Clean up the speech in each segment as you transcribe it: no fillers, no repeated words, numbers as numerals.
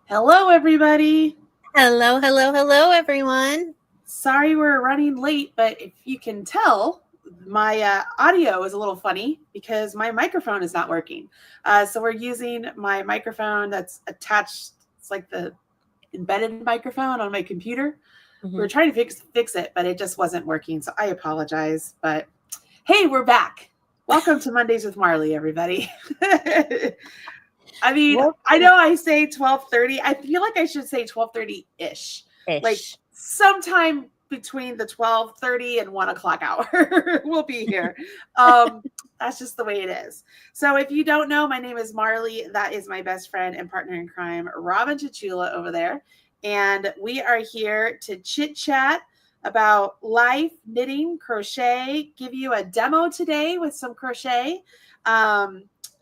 Hello, everybody. Hello, hello, hello, everyone. Sorry we're running late, but if you can tell, my audio is a little funny because my microphone is not working. So we're using my microphone that's attached. It's like the embedded microphone on my computer. We're trying to fix it, but it just wasn't working. So I apologize. But hey, we're back. Welcome to Mondays with Marley, everybody. I mean, I know I say 12:30. I feel like I should say 12:30-ish. Like sometime between the 12:30 and 1 o'clock hour, we'll be here. That's just the way it is. So if you don't know, my name is Marley. That is my best friend and partner in crime, Robin Chichula over there. And we are here to chit chat about life, knitting, crochet, give you a demo today with some crochet.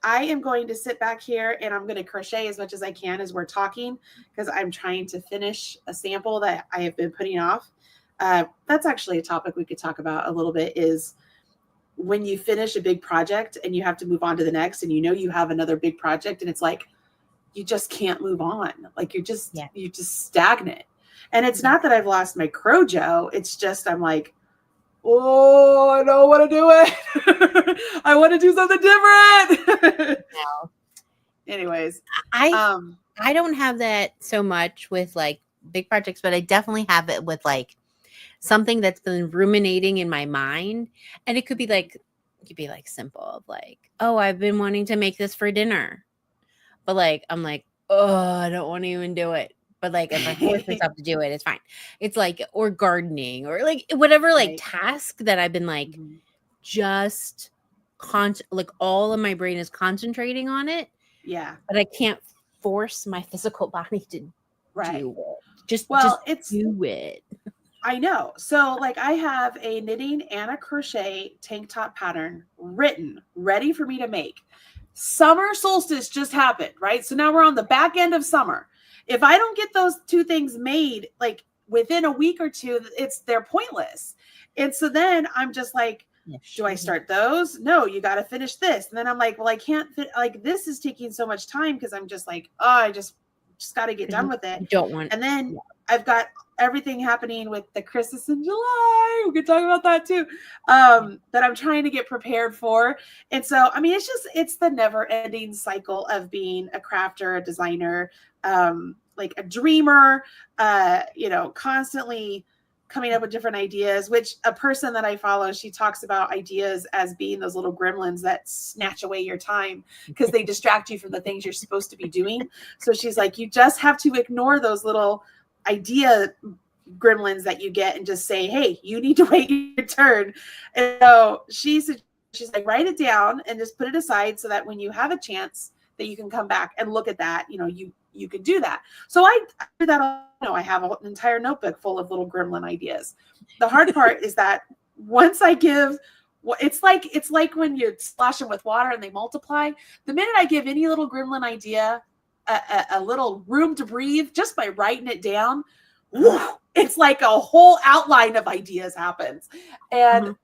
I am going to sit back here and I'm going to crochet as much as I can as we're talking because I'm trying to finish a sample that I have been putting off. That's actually a topic we could talk about a little bit, is when you finish a big project and you have to move on to the next, and you know you have another big project and it's like you just can't move on. Like you're just stagnant. And it's not that I've lost my crojo. It's just I'm like, oh, I don't want to do it. I want to do something different. No. Anyways, I don't have that so much with like big projects, but I definitely have it with like something that's been ruminating in my mind. And it could be like simple, like, oh, I've been wanting to make this for dinner. But like, I'm like, oh, I don't want to even do it. But like, if I force myself to do it, it's fine. It's like, or gardening or like whatever, like task that I've been like, just like all of my brain is concentrating on it. Yeah. But I can't force my physical body to do it. Just do it. I know. So like I have a knitting and a crochet tank top pattern written, ready for me to make. Summer solstice just happened, right? So now we're on the back end of summer. If I don't get those two things made like within a week or two, they're pointless. And so then I'm just like, do I start those? No, you got to finish this. And then I'm like, well, I can't fit, like this is taking so much time because I'm just like, oh, I just got to get done with it. And then I've got everything happening with the Christmas in July. We could talk about that too. That I'm trying to get prepared for. And so, I mean, it's the never ending cycle of being a crafter, a designer, like a dreamer, constantly coming up with different ideas, which a person that I follow, she talks about ideas as being those little gremlins that snatch away your time because they distract you from the things you're supposed to be doing. So she's like, you just have to ignore those little idea gremlins that you get and just say, hey, you need to wait your turn. And so she's like, write it down and just put it aside so that when you have a chance that you can come back and look at that, you could do that. So I do that. I have an entire notebook full of little gremlin ideas. The hard part is that once I give, it's like when you splash them with water and they multiply. The minute I give any little gremlin idea a little room to breathe just by writing it down, it's like a whole outline of ideas happens. And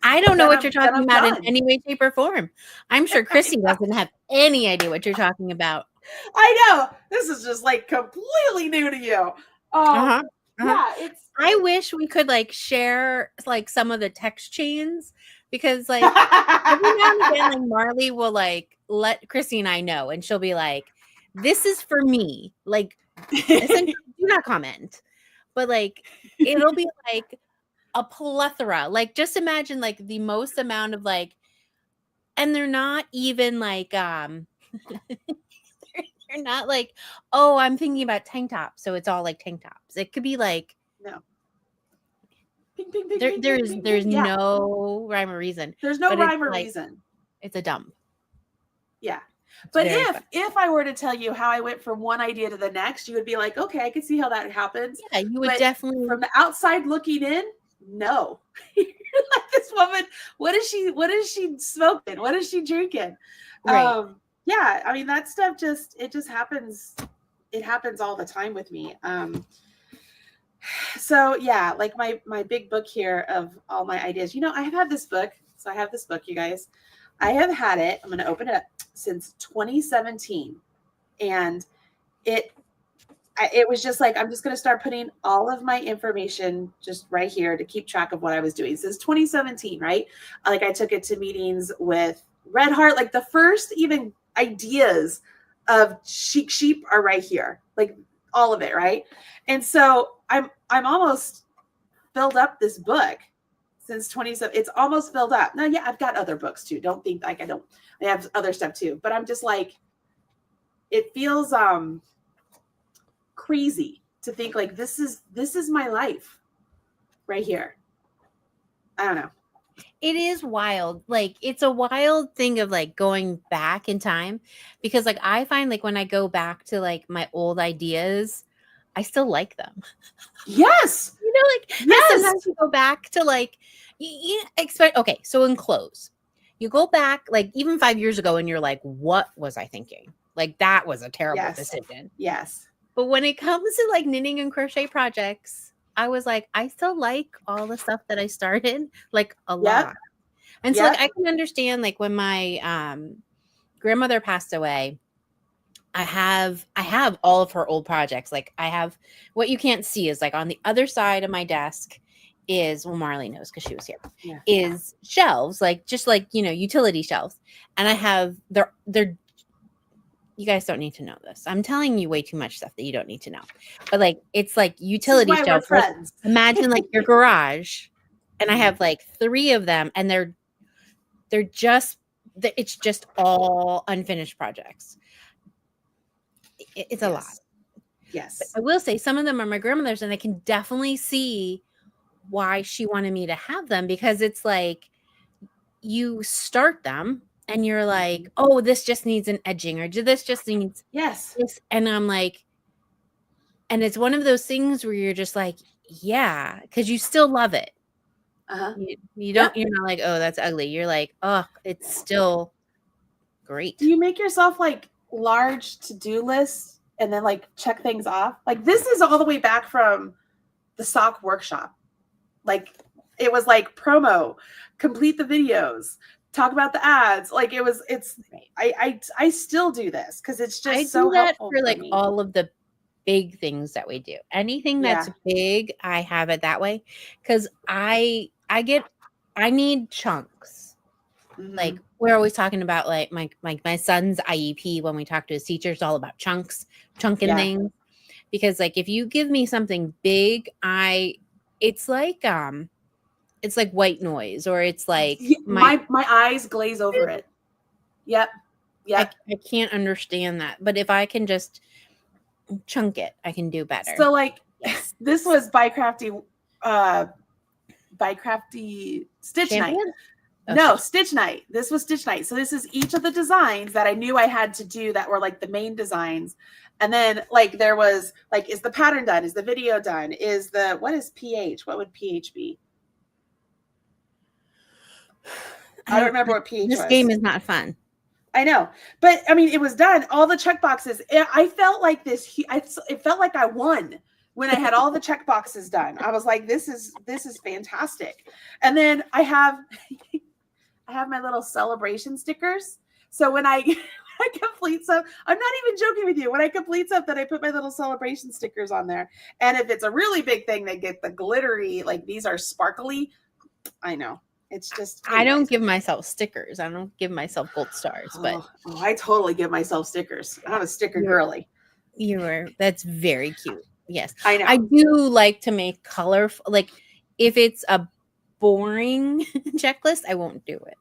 I don't know what you're talking about in any way, shape, or form. I'm sure Chrissy doesn't have any idea what you're talking about. I know. This is just like completely new to you. Yeah, I wish we could like share like some of the text chains, because like every now and again, like Marley will like let Chrissy and I know, and she'll be like, this is for me. Like, essentially, do not comment. But like, it'll be like a plethora. Like, just imagine like the most amount of like, and they're not even like, they're not like, oh, I'm thinking about tank tops, so it's all like tank tops. It could be like, no. There's no rhyme or reason. There's no rhyme or reason. It's a dump. Yeah. But if I were to tell you how I went from one idea to the next, you would be like, okay, I can see how that happens. Yeah, you would definitely. From the outside looking in, no. You're like, this woman, what is she smoking? What is she drinking? Right. Yeah, I mean, that stuff just happens. It happens all the time with me. So yeah, like my big book here of all my ideas. I have had this book. So I have this book, you guys. I have had it. I'm going to open it up since 2017, and it it was just like, I'm just going to start putting all of my information just right here to keep track of what I was doing. Since 2017, right? Like I took it to meetings with Red Heart. Like the first even ideas of Chic Sheep are right here. Like all of it, right? And so I'm almost filled up this book since 27. It's almost filled up. Now, yeah, I've got other books too. Don't think like I don't. I have other stuff too. But I'm just like, it feels crazy to think like this is my life right here. I don't know. It is wild. Like it's a wild thing of like going back in time, because like I find like when I go back to like my old ideas, I still like them. Yes. You know, like yes. Sometimes you go back to like you expect. Okay, so in clothes, you go back like even 5 years ago, and you're like, "What was I thinking? Like that was a terrible decision." Yes. But when it comes to like knitting and crochet projects, I was like, I still like all the stuff that I started, like a lot. And so like I can understand like when my grandmother passed away, I have all of her old projects. Like I have, what you can't see is like on the other side of my desk is, well, Marley knows because she was here, is shelves, like just like, you know, utility shelves. And I have, they're you guys don't need to know this. I'm telling you way too much stuff that you don't need to know. But like it's like utility shelves. Imagine like your garage, and I have like 3 of them, and it's just all unfinished projects. It's a lot. Yes. But I will say some of them are my grandmother's, and I can definitely see why she wanted me to have them, because it's like you start them and you're like, oh, this just needs an edging, or this just needs this. And I'm like, and it's one of those things where you're just like, yeah, because you still love it. You don't, you're not like, oh, that's ugly. You're like, oh, it's still great. Do you make yourself like large to-do lists and then like check things off? Like this is all the way back from the sock workshop. Like it was like promo, complete the videos, talk about the ads. Like I still do this because it's just so helpful for like all of the big things that we do. Anything that's big, I have it that way, because I need chunks. Like we're always talking about like my son's IEP when we talk to his teachers, all about chunking things. Because like if you give me something big, it's like white noise, or it's like my eyes glaze over it. Yep. I can't understand that. But if I can just chunk it, I can do better. So like this was BiCrafty Stitch Night. No, Stitch Night. This was Stitch Night. So this is each of the designs that I knew I had to do that were like the main designs. And then like there was like, is the pattern done? Is the video done? What is PH? What would PH be? I don't remember what PH was. This game is not fun. I know, but I mean, it was done. All the check boxes. I felt like this. It felt like I won when I had all the check boxes done. I was like, this is fantastic. And then I have my little celebration stickers. So when I complete some, I'm not even joking with you. When I complete something, I put my little celebration stickers on there. And if it's a really big thing, they get the glittery, like these are sparkly. I know. It's just, I don't give myself stickers. I don't give myself gold stars, but I totally give myself stickers. I'm a sticker girly. That's very cute. Yes. I know. I do like to make colorful, like if it's a boring checklist, I won't do it.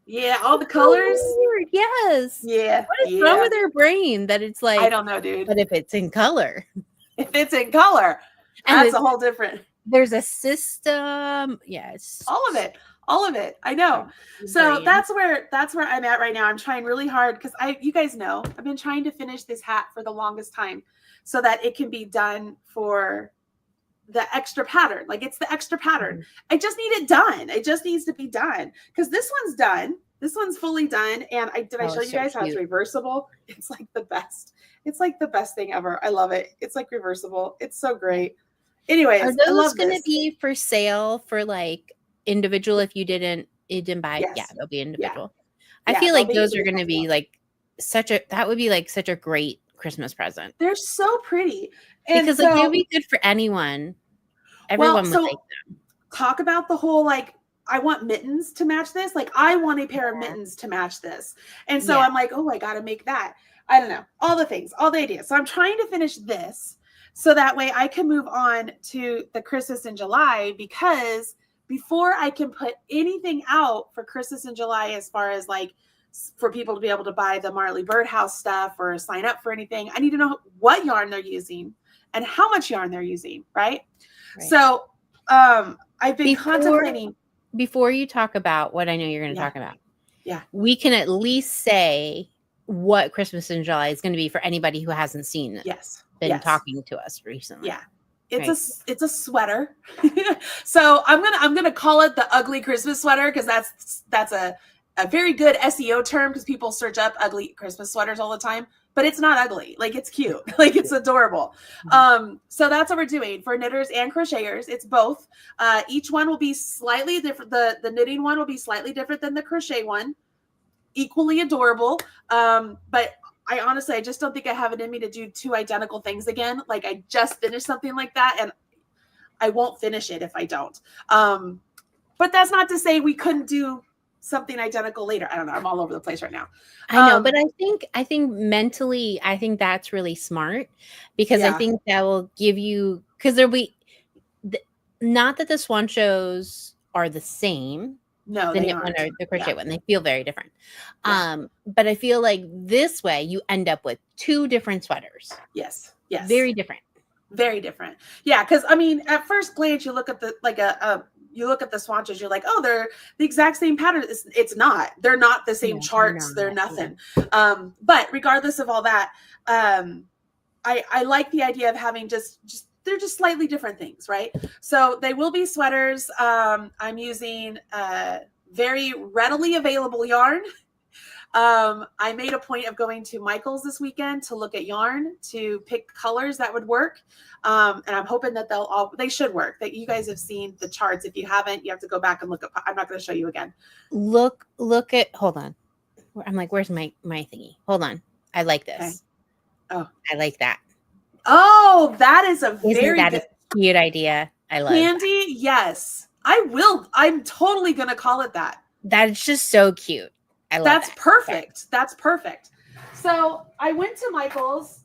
Yeah, all the colors. Weird. Yes. Yeah. What is wrong with their brain that it's like, I don't know, dude. But if it's in color. That's a whole different. There's a system. Yes. All of it. I know. So that's where I'm at right now. I'm trying really hard because you guys know, I've been trying to finish this hat for the longest time so that it can be done for the extra pattern. Like it's the extra pattern. I just need it done. It just needs to be done because this one's done. This one's fully done. And I show you guys how it's reversible? It's like the best. It's like the best thing ever. I love it. It's like reversible. It's so great. Anyways, are those going to be for sale for like individual if you didn't buy? Yes. Yeah, they'll be individual. I feel like those are going to be like such a great Christmas present. They're so pretty. And Because like, it would be good for anyone. Everyone would like them. Talk about the whole, like, I want mittens to match this. Like, I want a pair of mittens to match this. And so I'm like, oh, I got to make that. I don't know. All the things, all the ideas. So I'm trying to finish this so that way I can move on to the Christmas in July, because before I can put anything out for Christmas in July, as far as like for people to be able to buy the Marley Birdhouse stuff or sign up for anything, I need to know what yarn they're using and how much yarn they're using. Right. So I've been contemplating. Before you talk about what I know you're going to talk about, we can at least say what Christmas in July is going to be for anybody who hasn't seen it. Been talking to us recently. It's a sweater. So I'm gonna call it the ugly Christmas sweater, because that's a very good SEO term, because people search up ugly Christmas sweaters all the time. But it's not ugly. Like, it's cute. Like, it's adorable. So that's what we're doing for knitters and crocheters. It's both. Each one will be slightly different. The knitting one will be slightly different than the crochet one. Equally adorable. But I just don't think I have it in me to do two identical things again. Like, I just finished something like that, and I won't finish it if I don't. But that's not to say we couldn't do something identical later. I don't know. I'm all over the place right now. I know, but I think mentally, I think that's really smart, because I think that will give you, because there'll be, not that the swan shows are the same. No, the knit one or the crochet one. They feel very different. But I feel like this way you end up with two different sweaters. Yes. Very different. Very different. Yeah. Cause I mean, at first glance, you look at the, like you look at the swatches, you're like, oh, they're the exact same pattern. It's not. They're not the same charts. They're nothing. But regardless of all that, I like the idea of having just they're just slightly different things, right? So they will be sweaters. I'm using very readily available yarn. I made a point of going to Michael's this weekend to look at yarn, to pick colors that would work. And I'm hoping that they should work. That you guys have seen the charts. If you haven't, you have to go back and look up. I'm not going to show you again. Look at, hold on. I'm like, where's my thingy? Hold on. I like this. Okay. Oh, I like that. Oh, that is a cute idea. I love Candy. That. Yes, I will. I'm totally going to call it that. That's just so cute. I love That's perfect. That's perfect. So I went to Michael's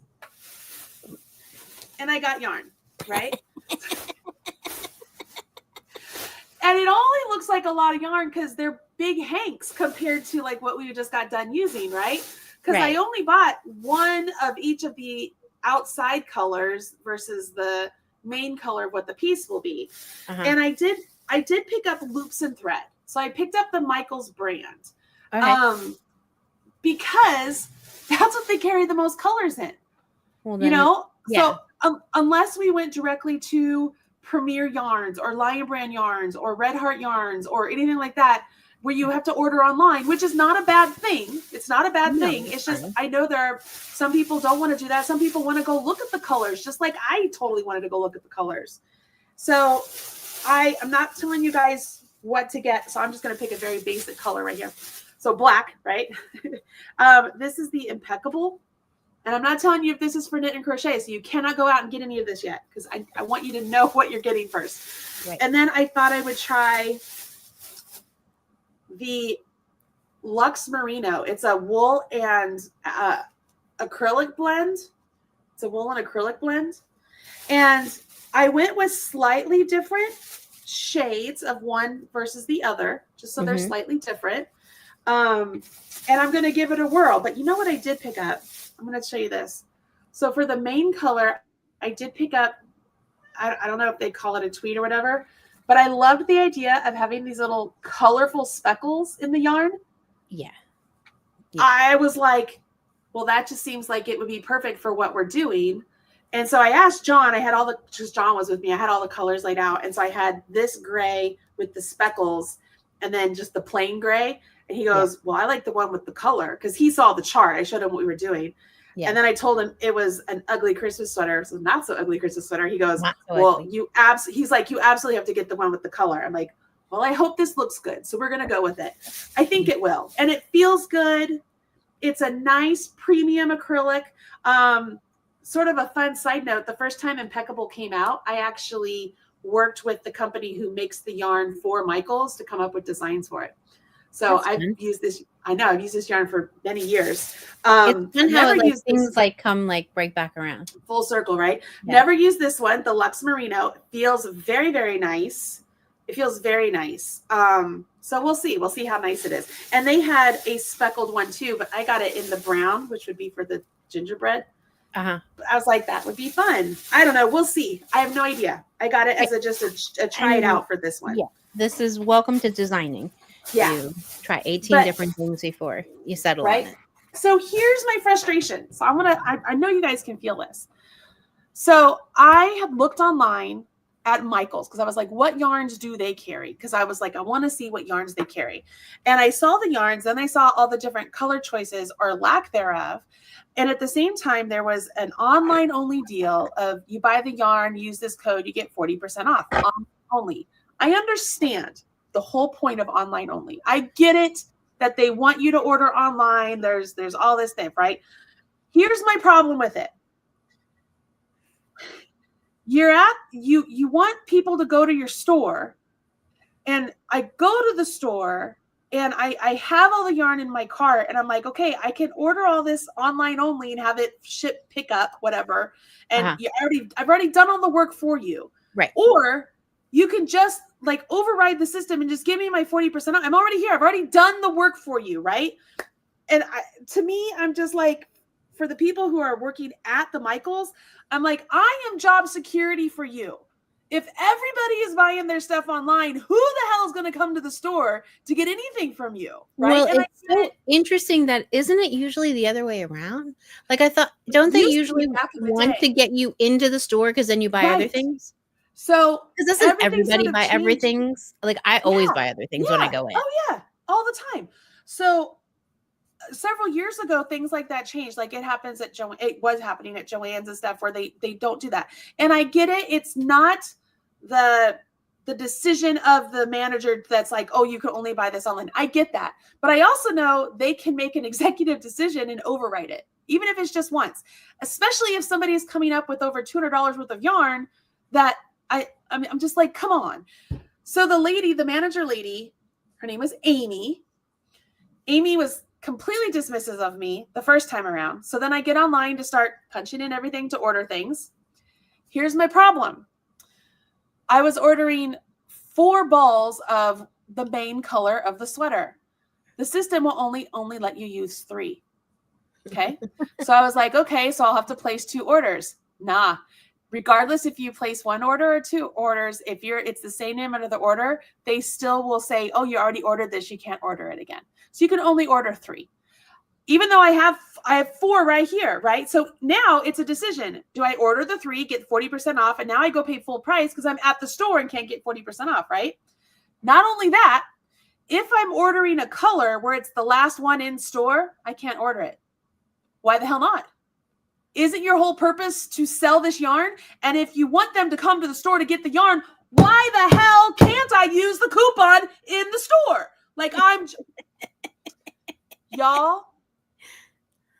and I got yarn, right? And it only looks like a lot of yarn because they're big hanks compared to like what we just got done using, right? Because I only bought one of each of the outside colors versus the main color of what the piece will be. And I did pick up loops and thread. So I picked up the Michael's brand. Because that's what they carry the most colors in, so unless we went directly to Premier Yarns or Lion Brand Yarns or Red Heart Yarns or anything like that, where you have to order online, which is not a bad thing. It's not a bad thing. It's just, I know there are some people don't want to do that. Some people want to go look at the colors, just like I totally wanted to go look at the colors. So I'm not telling you guys what to get. So I'm just going to pick a very basic color right here. So black, right? This is the Impeccable. And I'm not telling you if this is for knit and crochet, so you cannot go out and get any of this yet, because I want you to know what you're getting first. Right. And then I thought I would try the Luxe Merino. It's a wool and acrylic blend. It's a wool and acrylic blend. And I went with slightly different shades of one versus the other, just so they're slightly different. And I'm going to give it a whirl. But you know what I did pick up? I'm going to show you this. So for the main color, I did pick up, I don't know if they call it a tweed or whatever, but I loved the idea of having these little colorful speckles in the yarn. Yeah. I was like, well, that just seems like it would be perfect for what we're doing. And so I asked John, because John was with me, I had all the colors laid out. And so I had this gray with the speckles and then just the plain gray. And he goes, well, I like the one with the color, because he saw the chart. I showed him what we were doing. Yeah. And then I told him it was an ugly Christmas sweater. So not so ugly Christmas sweater. He goes, well, he's like, you absolutely have to get the one with the color. I'm like, well, I hope this looks good. So we're going to go with it. I think it will. And it feels good. It's a nice premium acrylic. Sort of a fun side note, the first time Impeccable came out, I actually worked with the company who makes the yarn for Michaels to come up with designs for it. So I've used this yarn for many years. It's fun how like, things like come like right back around. Full circle, right? Yeah. Never used this one, the Luxe Merino. It feels very, very nice. It feels very nice. So we'll see. We'll see how nice it is. And they had a speckled one too, but I got it in the brown, which would be for the gingerbread. I was like, that would be fun. I don't know. We'll see. I have no idea. I got it as a try it out for this one. Yeah. This is welcome to designing. Yeah. You try 18 different things before you settle on it. So here's my frustration. So I know you guys can feel this. So I had looked online at Michaels because I was like, what yarns do they carry? Because I was like, I want to see what yarns they carry. And I saw the yarns, then I saw all the different color choices or lack thereof. And at the same time, there was an online only deal of you buy the yarn, use this code, you get 40% off only. I understand the whole point of online only. I get it that they want you to order online. There's all this stuff, right? Here's my problem with it. You want people to go to your store, and I go to the store and I have all the yarn in my cart and I'm like, okay, I can order all this online only and have it ship, pick up, whatever. And I've already done all the work for you. Right. Or you can just like override the system and just give me my 40% off. I'm already here. I've already done the work for you. Right. And to me, I'm just like, for the people who are working at the Michaels, I'm like, I am job security for you. If everybody is buying their stuff online, who the hell is going to come to the store to get anything from you? Right. Well, and it's so interesting that isn't it usually the other way around? Like I thought, don't they usually want to get you into the store because then you buy other things? So doesn't everybody buy everything? Like I always buy other things when I go in. Oh yeah, all the time. So several years ago, things like that changed. Like it was happening at Joann's and stuff where they don't do that. And I get it. It's not the decision of the manager that's like, oh, you can only buy this online. I get that. But I also know they can make an executive decision and override it, even if it's just once, especially if somebody is coming up with over $200 worth of yarn that I'm just like, come on. So the manager lady, her name was Amy. Amy was completely dismissive of me the first time around. So then I get online to start punching in everything to order things. Here's my problem. I was ordering 4 balls of the main color of the sweater. The system will only let you use 3. Okay. So I was like, okay, so I'll have to place 2 orders. Nah. Regardless if you place 1 order or 2 orders, it's the same name under the order, they still will say, oh, you already ordered this, you can't order it again. So you can only order 3. Even though I have 4 right here, right? So now it's a decision. Do I order the 3, get 40% off, and now I go pay full price because I'm at the store and can't get 40% off, right? Not only that, if I'm ordering a color where it's the last one in store, I can't order it. Why the hell not? Isn't your whole purpose to sell this yarn? And if you want them to come to the store to get the yarn, why the hell can't I use the coupon in the store? Like y'all,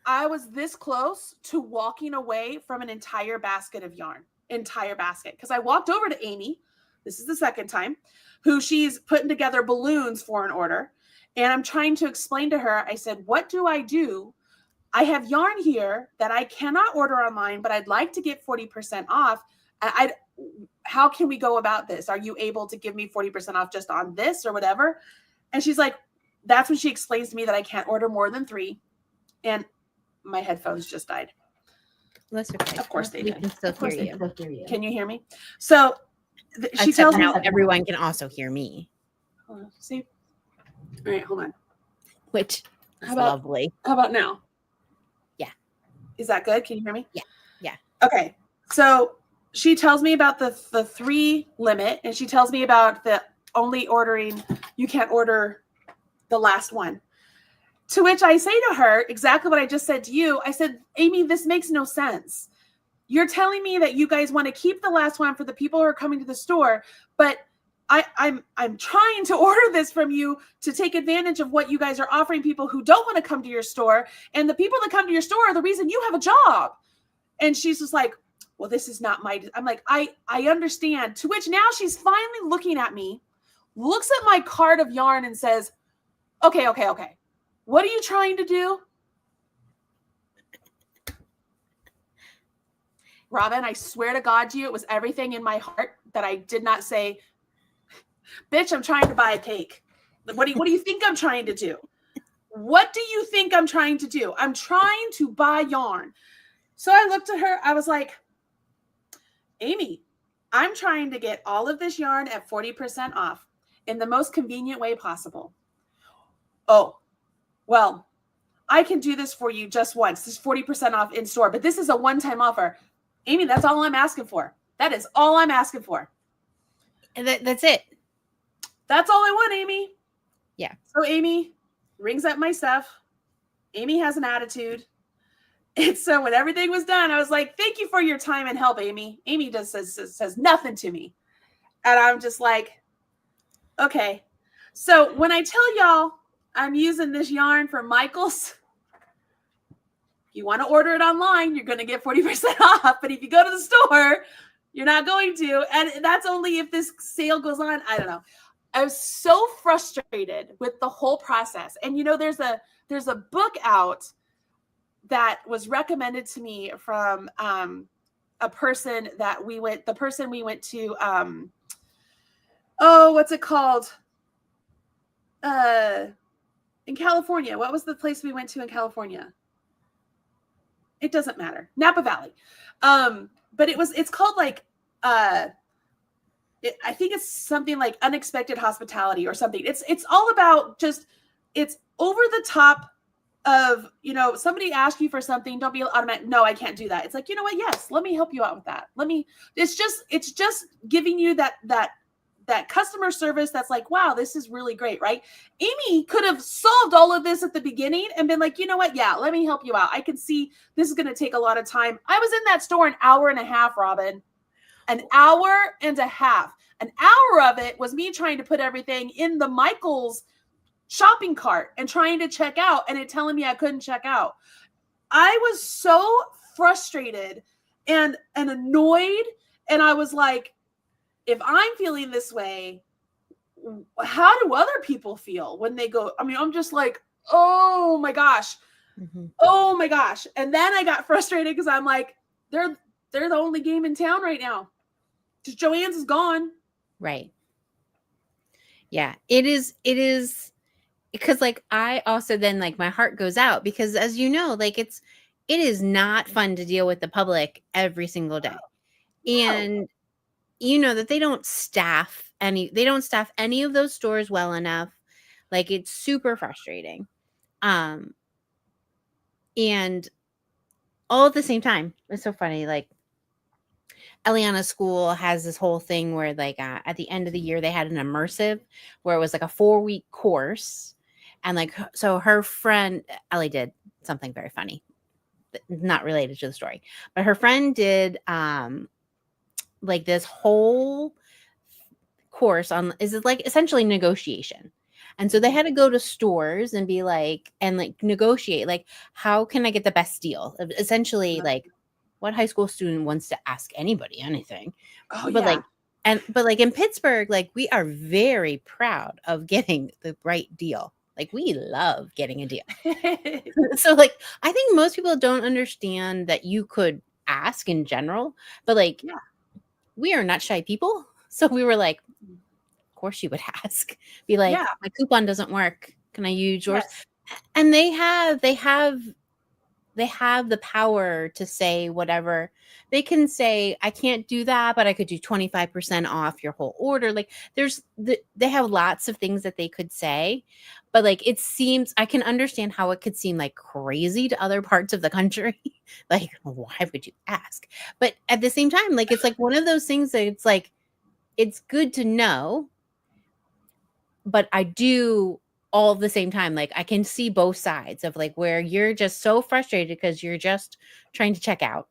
I was this close to walking away from an entire basket of yarn, entire basket. Because I walked over to Amy, this is the second time, who she's putting together balloons for an order. And I'm trying to explain to her, I said, what do? I have yarn here that I cannot order online, but I'd like to get 40% off. How can we go about this? Are you able to give me 40% off just on this or whatever? And she's like, that's when she explains to me that I can't order more than 3. And my headphones just died. That's okay. Of course they did. Can still hear you. Can you hear me? So she tells me now everyone can also hear me. See? All right, hold on. Which is lovely. How about now? Yeah. Is that good? Can you hear me? Yeah. Yeah. Okay. So she tells me about the 3 limit, and she tells me about the only ordering, you can't order the last one. To which I say to her exactly what I just said to you. I said, Amy, this makes no sense. You're telling me that you guys want to keep the last one for the people who are coming to the store, but I'm trying to order this from you to take advantage of what you guys are offering people who don't want to come to your store. And the people that come to your store are the reason you have a job. And she's just like, well, this is not my, I'm like, I understand. To which now she's finally looking at me, looks at my card of yarn and says, okay. What are you trying to do? Robin, I swear to God to you, it was everything in my heart that I did not say, bitch, I'm trying to buy a cake. What do you think I'm trying to do? What do you think I'm trying to do? I'm trying to buy yarn. So I looked at her. I was like, Amy, I'm trying to get all of this yarn at 40% off in the most convenient way possible. Oh, well, I can do this for you just once. This is 40% off in store, but this is a one-time offer. Amy, that's all I'm asking for. That is all I'm asking for. And that's it. That's all I want, Amy. Yeah. So Amy rings up my stuff. Amy has an attitude. And so when everything was done, I was like, thank you for your time and help, Amy. Amy just says nothing to me. And I'm just like, okay. So when I tell y'all I'm using this yarn for Michael's, if you want to order it online, you're going to get 40% off. But if you go to the store, you're not going to. And that's only if this sale goes on. I don't know. I was so frustrated with the whole process. And, you know, there's a book out that was recommended to me from a person that we went to, what's it called? In California. What was the place we went to in California? It doesn't matter. Napa Valley. But it's called like, I think it's something like unexpected hospitality or something. It's all about it's over the top of, you know, somebody asks you for something, don't be automatic. No, I can't do that. It's like, you know what? Yes, let me help you out with that. It's just giving you that customer service that's like, wow, this is really great, right? Amy could have solved all of this at the beginning and been like, you know what? Yeah, let me help you out. I can see this is going to take a lot of time. I was in that store an hour and a half, Robin. An hour and a half. An hour of it was me trying to put everything in the Michael's shopping cart and trying to check out and it telling me I couldn't check out. I was so frustrated and annoyed. And I was like, if I'm feeling this way, how do other people feel when they go? I mean, I'm just like, oh my gosh. Mm-hmm. Oh my gosh. And then I got frustrated because I'm like, they're the only game in town right now. Just Joann's is gone. Right. Yeah, it is because like I also then like my heart goes out because as you know, like it is not fun to deal with the public every single day. No. And you know that they don't staff any of those stores well enough. Like it's super frustrating. And all at the same time, it's so funny. Like Eliana's school has this whole thing where like at the end of the year, they had an immersive where it was like a 4-week course. And like, so her friend, Ellie did something very funny, not related to the story, but her friend did like this whole course on, is it like essentially negotiation. And so they had to go to stores and be like, and like negotiate, like, how can I get the best deal? Essentially, like, what high school student wants to ask anybody anything? Oh, but yeah. But like in Pittsburgh, like we are very proud of getting the right deal. Like we love getting a deal. So like, I think most people don't understand that you could ask in general, but like, yeah, we are not shy people. So we were like, of course you would ask. Be like, yeah, my coupon doesn't work. Can I use yours? Yes. And they have the power to say whatever. They can say, I can't do that, but I could do 25% off your whole order. Like they have lots of things that they could say, but like, it seems, I can understand how it could seem like crazy to other parts of the country. Like, why would you ask? But at the same time, like, it's like one of those things that it's like, it's good to know, but I do all at the same time, like I can see both sides of like where you're just so frustrated because you're just trying to check out.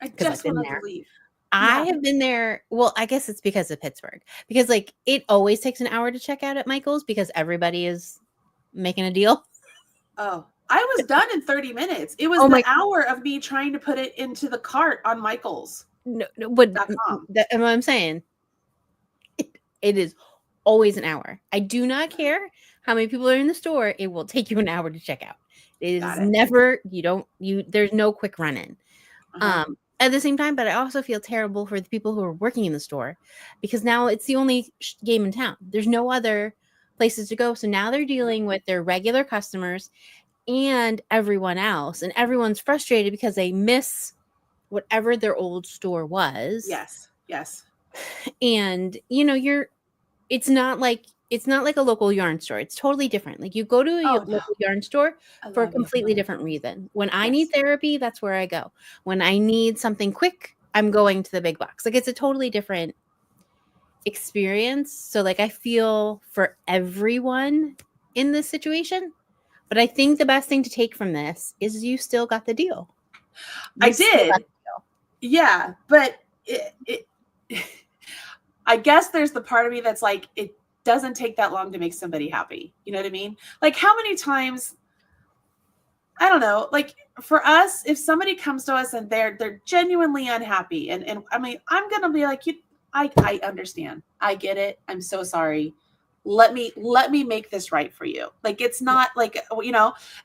I just want to leave. I have been there. Well, I guess it's because of Pittsburgh, because like it always takes an hour to check out at Michael's because everybody is making a deal. Oh, I was done in 30 minutes. It was Oh the my- hour of me trying to put it into the cart on Michael's. No, but .com. and what I'm saying, it is always an hour. I do not care how many people are in the store. It will take you an hour to check out. It is never, there's no quick run in. At the same time, but I also feel terrible for the people who are working in the store because now it's the only game in town. There's no other places to go. So now they're dealing with their regular customers and everyone else. And everyone's frustrated because they miss whatever their old store was. Yes. Yes. And it's not like a local yarn store. It's totally different. Like you go to a local yarn store for a completely different reason. When I need therapy, that's where I go. When I need something quick, I'm going to the big box. Like it's a totally different experience. So like I feel for everyone in this situation, but I think the best thing to take from this is you still got the deal. I did. Yeah, but I guess there's the part of me that's like, it doesn't take that long to make somebody happy. You know what I mean? Like how many times, I don't know, like for us, if somebody comes to us and they're genuinely unhappy and I mean, I'm going to be like, I understand. I get it. I'm so sorry. Let me make this right for you. Like, it's not like,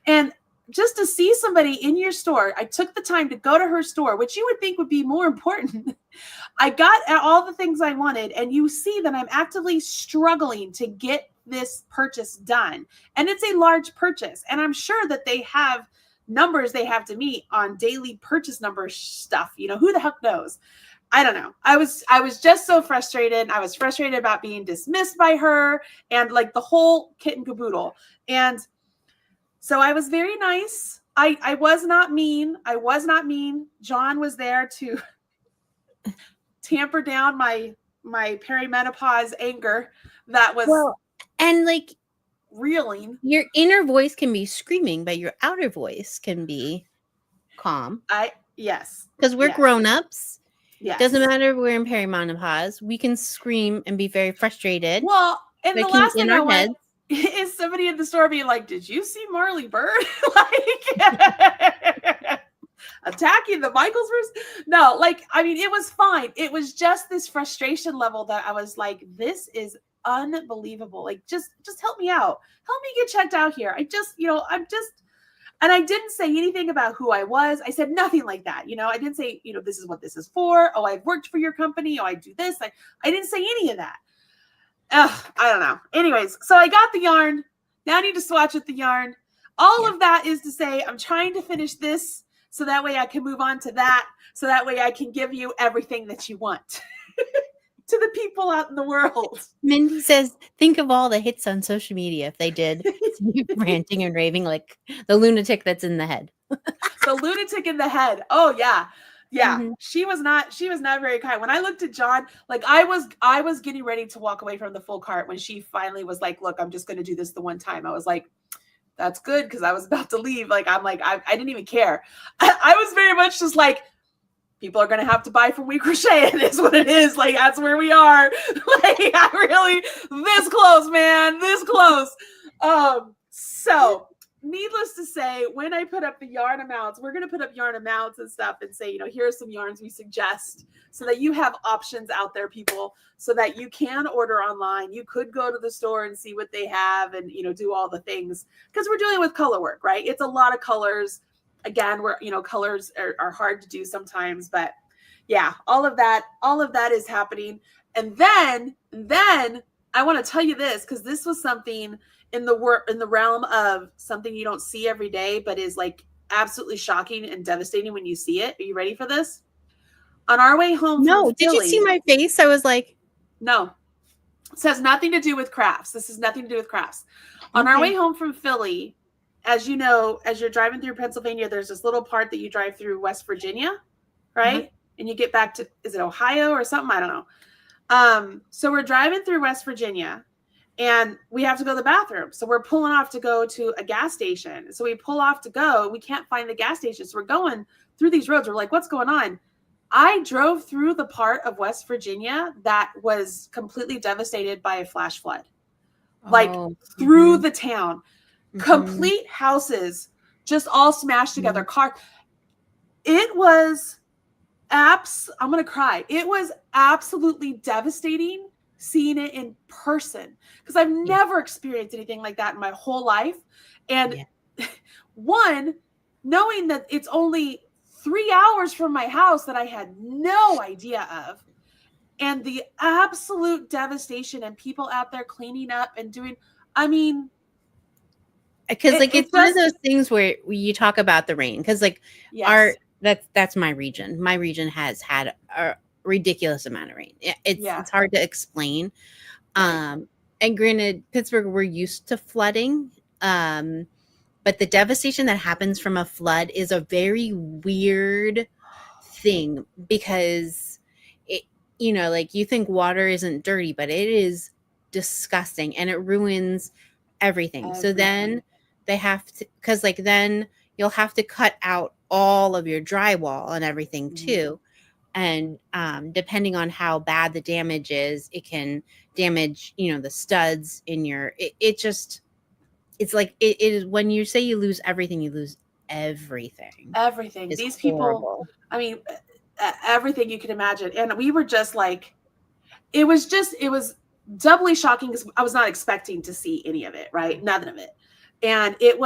and just to see somebody in your store, I took the time to go to her store, which you would think would be more important. I got all the things I wanted, and you see that I'm actively struggling to get this purchase done. And it's a large purchase. And I'm sure that they have numbers they have to meet on daily purchase number stuff. Who the heck knows? I don't know. I was just so frustrated. I was frustrated about being dismissed by her and like the whole kit and caboodle. And so I was very nice. I was not mean. John was there to tamper down my perimenopause anger that was and like reeling. Your inner voice can be screaming, but your outer voice can be calm. Yes. Because we're grown-ups. Yes. Doesn't matter if we're in perimenopause. We can scream and be very frustrated. Well, and the last thing I want is somebody in the store being like, did you see Marley Bird? Like attacking the Michaels first? No, like, I mean, it was fine. It was just this frustration level that I was like, this is unbelievable. Like, just help me out. Help me get checked out here. And I didn't say anything about who I was. I said nothing like that. I didn't say, this is what this is for. Oh, I've worked for your company. Oh, I do this. I didn't say any of that. I don't know. Anyways, so I got the yarn. Now I need to swatch with the yarn. All of that is to say I'm trying to finish this so that way I can move on to that. So that way I can give you everything that you want to the people out in the world. Mindy says, think of all the hits on social media if they did ranting and raving like the lunatic that's in the head. The lunatic in the head. Oh, yeah. Yeah, mm-hmm. She was not very kind. When I looked at John, like I was getting ready to walk away from the full cart when she finally was like, look, I'm just going to do this the one time. I was like, that's good. Cause I was about to leave. Like, I didn't even care. I was very much just like, people are going to have to buy from BiCrafty. It is what it is. Like, that's where we are. Like, I really this close, man, this close. So needless to say, when I put up the yarn amounts, we're going to put up yarn amounts and stuff and say, here are some yarns we suggest so that you have options out there, people, so that you can order online. You could go to the store and see what they have and, do all the things because we're dealing with color work, right? It's a lot of colors. Again, colors are hard to do sometimes, but yeah, all of that is happening. And then I want to tell you this, because this was something in the realm of something you don't see every day, but is like absolutely shocking and devastating when you see it. Are you ready for this? On our way home from Philly, you see my face? I was like, no. This has nothing to do with crafts. This has nothing to do with crafts. On our way home from Philly, as you know, as you're driving through Pennsylvania, there's this little part that you drive through West Virginia, right? Uh-huh. And you get back to, is it Ohio or something? I don't know. So we're driving through West Virginia. And we have to go to the bathroom. So we're pulling off to go to a gas station. So we pull off to go. We can't find the gas station. So we're going through these roads. We're like, what's going on? I drove through the part of West Virginia that was completely devastated by a flash flood. Like through the town, complete houses just all smashed together. It was I'm gonna cry. It was absolutely devastating seeing it in person because I've never experienced anything like that in my whole life. And one, knowing that it's only 3 hours from my house that I had no idea of, and the absolute devastation and people out there cleaning up and doing, I mean, because like it's one of those things where you talk about the rain, because like that's my region. My region has had a ridiculous amount of rain. It's hard to explain. And granted, Pittsburgh, we're used to flooding. But the devastation that happens from a flood is a very weird thing, because it, you know, like you think water isn't dirty, but it is disgusting and it ruins everything. So then they have to, because like then you'll have to cut out all of your drywall and everything too. And depending on how bad the damage is, it can damage, you know, the studs in your, it's like it is when you say you lose everything, you lose everything. These people, I mean, everything you can imagine. And we were just like, it was doubly shocking because I was not expecting to see any of it, right? None of it. And it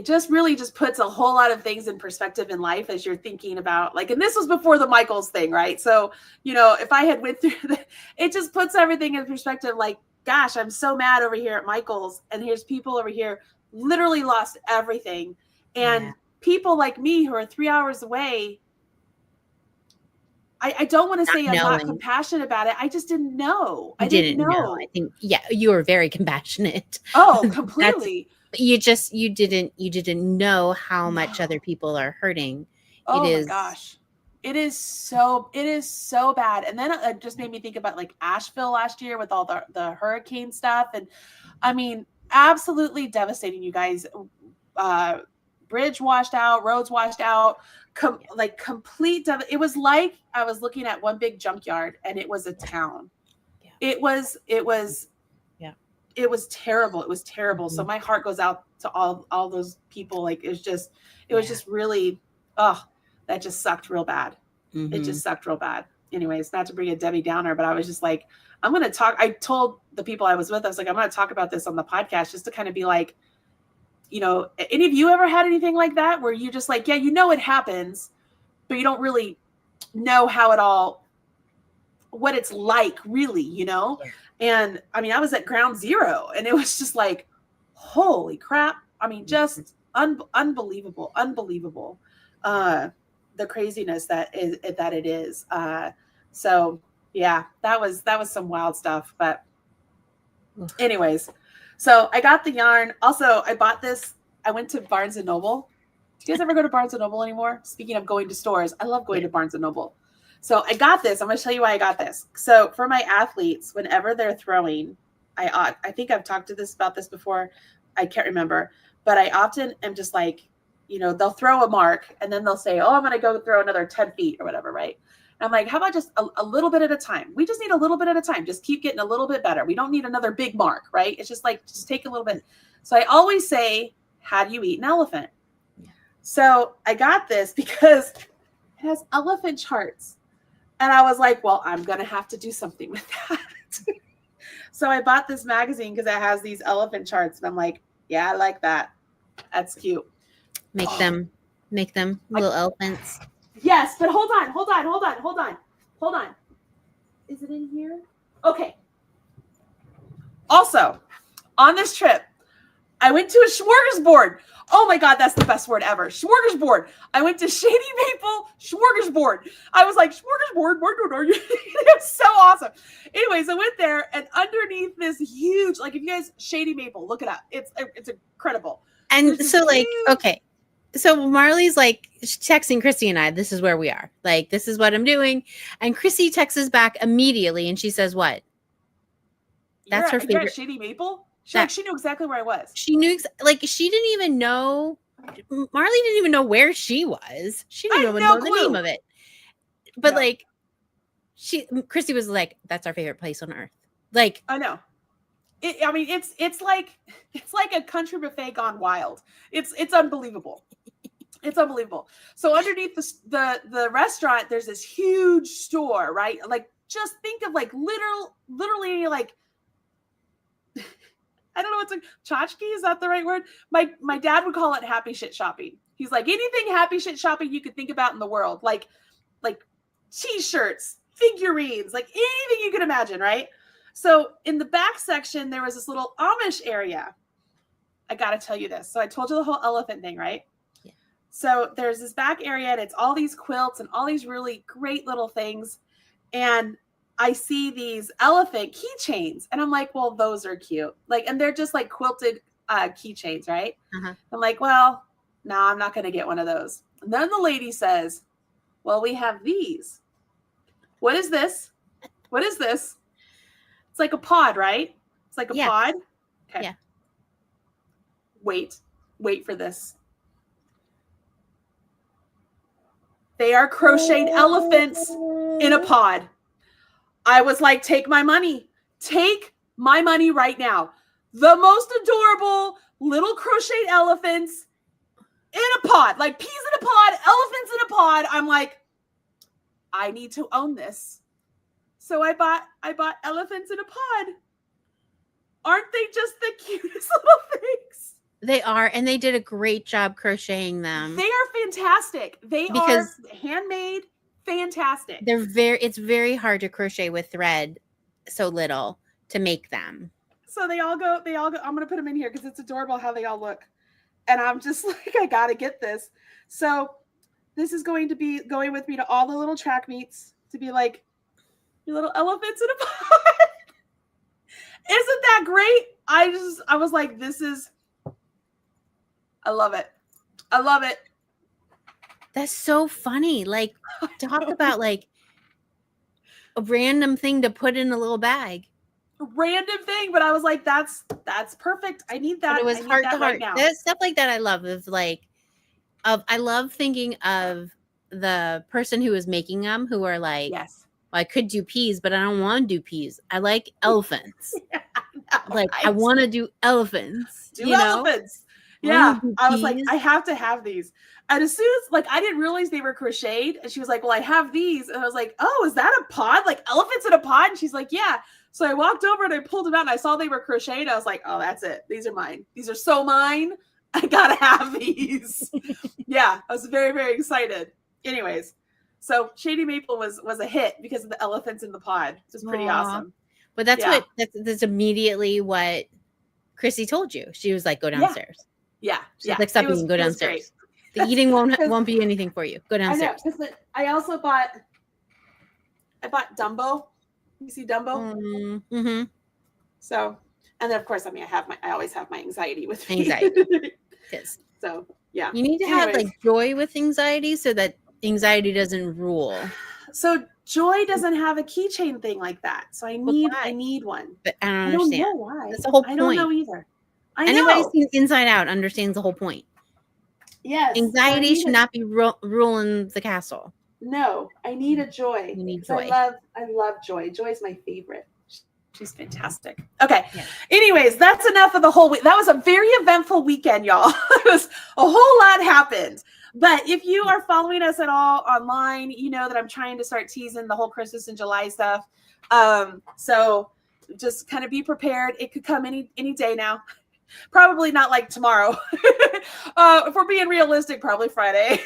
just really just puts a whole lot of things in perspective in life as you're thinking about, like, and this was before the Michaels thing, right? So, you know, if I had went through it just puts everything in perspective. Like, gosh, I'm so mad over here at Michael's, and here's people over here literally lost everything. And people like me who are 3 hours away, I don't want to say I'm not compassionate about it. I just didn't know. I didn't know. I think, you were very compassionate. Oh, completely. You didn't know how much other people are hurting. Oh my gosh. It is so bad. And then it just made me think about like Asheville last year with all the hurricane stuff. And I mean, absolutely devastating, you guys. Bridge washed out, roads washed out, like complete. It was like I was looking at one big junkyard and it was a town. It was terrible. It was terrible. So my heart goes out to all those people. Like it was just really, that just sucked real bad. It just sucked real bad. Anyways, not to bring a Debbie Downer, but I was just like, I'm going to talk. I told the people I was with, I was like, I'm going to talk about this on the podcast just to kind of be like, you know, any of you ever had anything like that where you just like, yeah, you know, it happens, but you don't really know what it's like really, you know? And I mean, I was at ground zero and it was just like, holy crap. I mean, just unbelievable. The craziness that it is. So yeah, that was some wild stuff, but anyways, so I got the yarn. Also, I bought this. I went to Barnes and Noble. Do you guys ever go to Barnes and Noble anymore? Speaking of going to stores, I love going to Barnes and Noble. So I got this. I'm going to tell you why I got this. So for my athletes, whenever they're throwing, I think I've talked about this before. I can't remember, but I often am just like, you know, they'll throw a mark and then they'll say, oh, I'm going to go throw another 10 feet or whatever. Right. And I'm like, how about just a little bit at a time? We just need a little bit at a time. Just keep getting a little bit better. We don't need another big mark. Right. It's just like, just take a little bit. So I always say, how do you eat an elephant? Yeah. So I got this because it has elephant charts. And I was like, well, I'm going to have to do something with that. So I bought this magazine because it has these elephant charts. And I'm like, yeah, I like that. That's cute. Make them little elephants. Yes, but hold on. Is it in here? Okay. Also, on this trip, I went to a smorgasbord. Oh my God, that's the best word ever. Smorgasbord. I went to Shady Maple Smorgasbord. I was like, smorgasbord? It's so awesome. Anyways, I went there and underneath this huge, like if you guys, Shady Maple, look it up. It's incredible. And so like, okay. So Marley's like texting Chrissy and I, this is where we are. Like, this is what I'm doing. And Chrissy texts back immediately and she says, what? That's her favorite. You're at Shady Maple? She knew exactly where I was. She knew, she didn't even know Marley didn't even know where she was. She didn't even no know the clue. name of it. But No. like, Christy was like, "That's our favorite place on earth." Like, I know. I mean, it's like a country buffet gone wild. It's unbelievable. It's unbelievable. So underneath the restaurant, there's this huge store, right? Like, just think of like literally like, I don't know what's like, tchotchke, is that the right word? My dad would call it happy shit shopping. He's like, anything happy shit shopping you could think about in the world, like t-shirts, figurines, like anything you could imagine, right? So in the back section, there was this little Amish area. I got to tell you this. So I told you the whole elephant thing, right? Yeah. So there's this back area, and it's all these quilts and all these really great little things. And I see these elephant keychains, and I'm like, well, those are cute. Like, and they're just like quilted keychains, right? Uh-huh. I'm like, well, no, I'm not going to get one of those. And then the lady says, well, we have these. What is this? What is this? It's like a pod, right? It's like a pod. Okay. Yeah. Wait for this. They are crocheted elephants in a pod. I was like, take my money. Take my money right now. The most adorable little crocheted elephants in a pod, like peas in a pod, elephants in a pod. I'm like, I need to own this. So I bought elephants in a pod. Aren't they just the cutest little things? They are, and they did a great job crocheting them. They are fantastic. They are handmade, fantastic. It's very hard to crochet with thread so little to make them. So they all go. I'm gonna put them in here because it's adorable how they all look. And I'm just like, I gotta get this. So this is going to be going with me to all the little track meets to be like, your little elephants in a pod. Isn't that great? I was like, I love it. I love it. That's so funny. Like, talk about like a random thing to put in a little bag. Random thing, but I was like, that's perfect. I need that. But it was heart to heart. Right, There's stuff like that I love. I love thinking of the person who was making them, who are like, yes, well, I could do peas, but I don't want to do peas. I like elephants. Yeah, like, I want to do elephants. Do elephants. Yeah. I was like, I have to have these. And as soon as, like, I didn't realize they were crocheted. And she was like, well, I have these. And I was like, oh, is that a pod? Like elephants in a pod? And she's like, yeah. So I walked over and I pulled them out and I saw they were crocheted. I was like, oh, that's it. These are mine. These are so mine. I gotta have these. Yeah. I was very, very excited. Anyways, so Shady Maple was a hit because of the elephants in the pod. It was pretty awesome. But that's that's immediately what Chrissy told you. She was like, go downstairs. Yeah. She's like, stop eating, go downstairs. The eating won't be anything for you. Go downstairs. I know, I also bought Dumbo. You see Dumbo? Mm-hmm. So, and then of course, I mean, I always have my anxiety with me. Anxiety. So yeah. You need to have like joy with anxiety so that anxiety doesn't rule. So Joy doesn't have a keychain thing like that. So I need one. But I don't understand. I don't know why. That's the whole point. I don't know either. Anybody who's seen Inside Out understands the whole point. Yes. Anxiety should not be ruling the castle. No, I need a Joy. You need Joy. I love Joy. Joy's my favorite. She's fantastic. Okay. Yeah. Anyways, that's enough of the whole week. That was a very eventful weekend, y'all. It was a whole lot happened. But if you are following us at all online, you know that I'm trying to start teasing the whole Christmas in July stuff. So just kind of be prepared. It could come any day now. Probably not like tomorrow. If we're being realistic, probably Friday,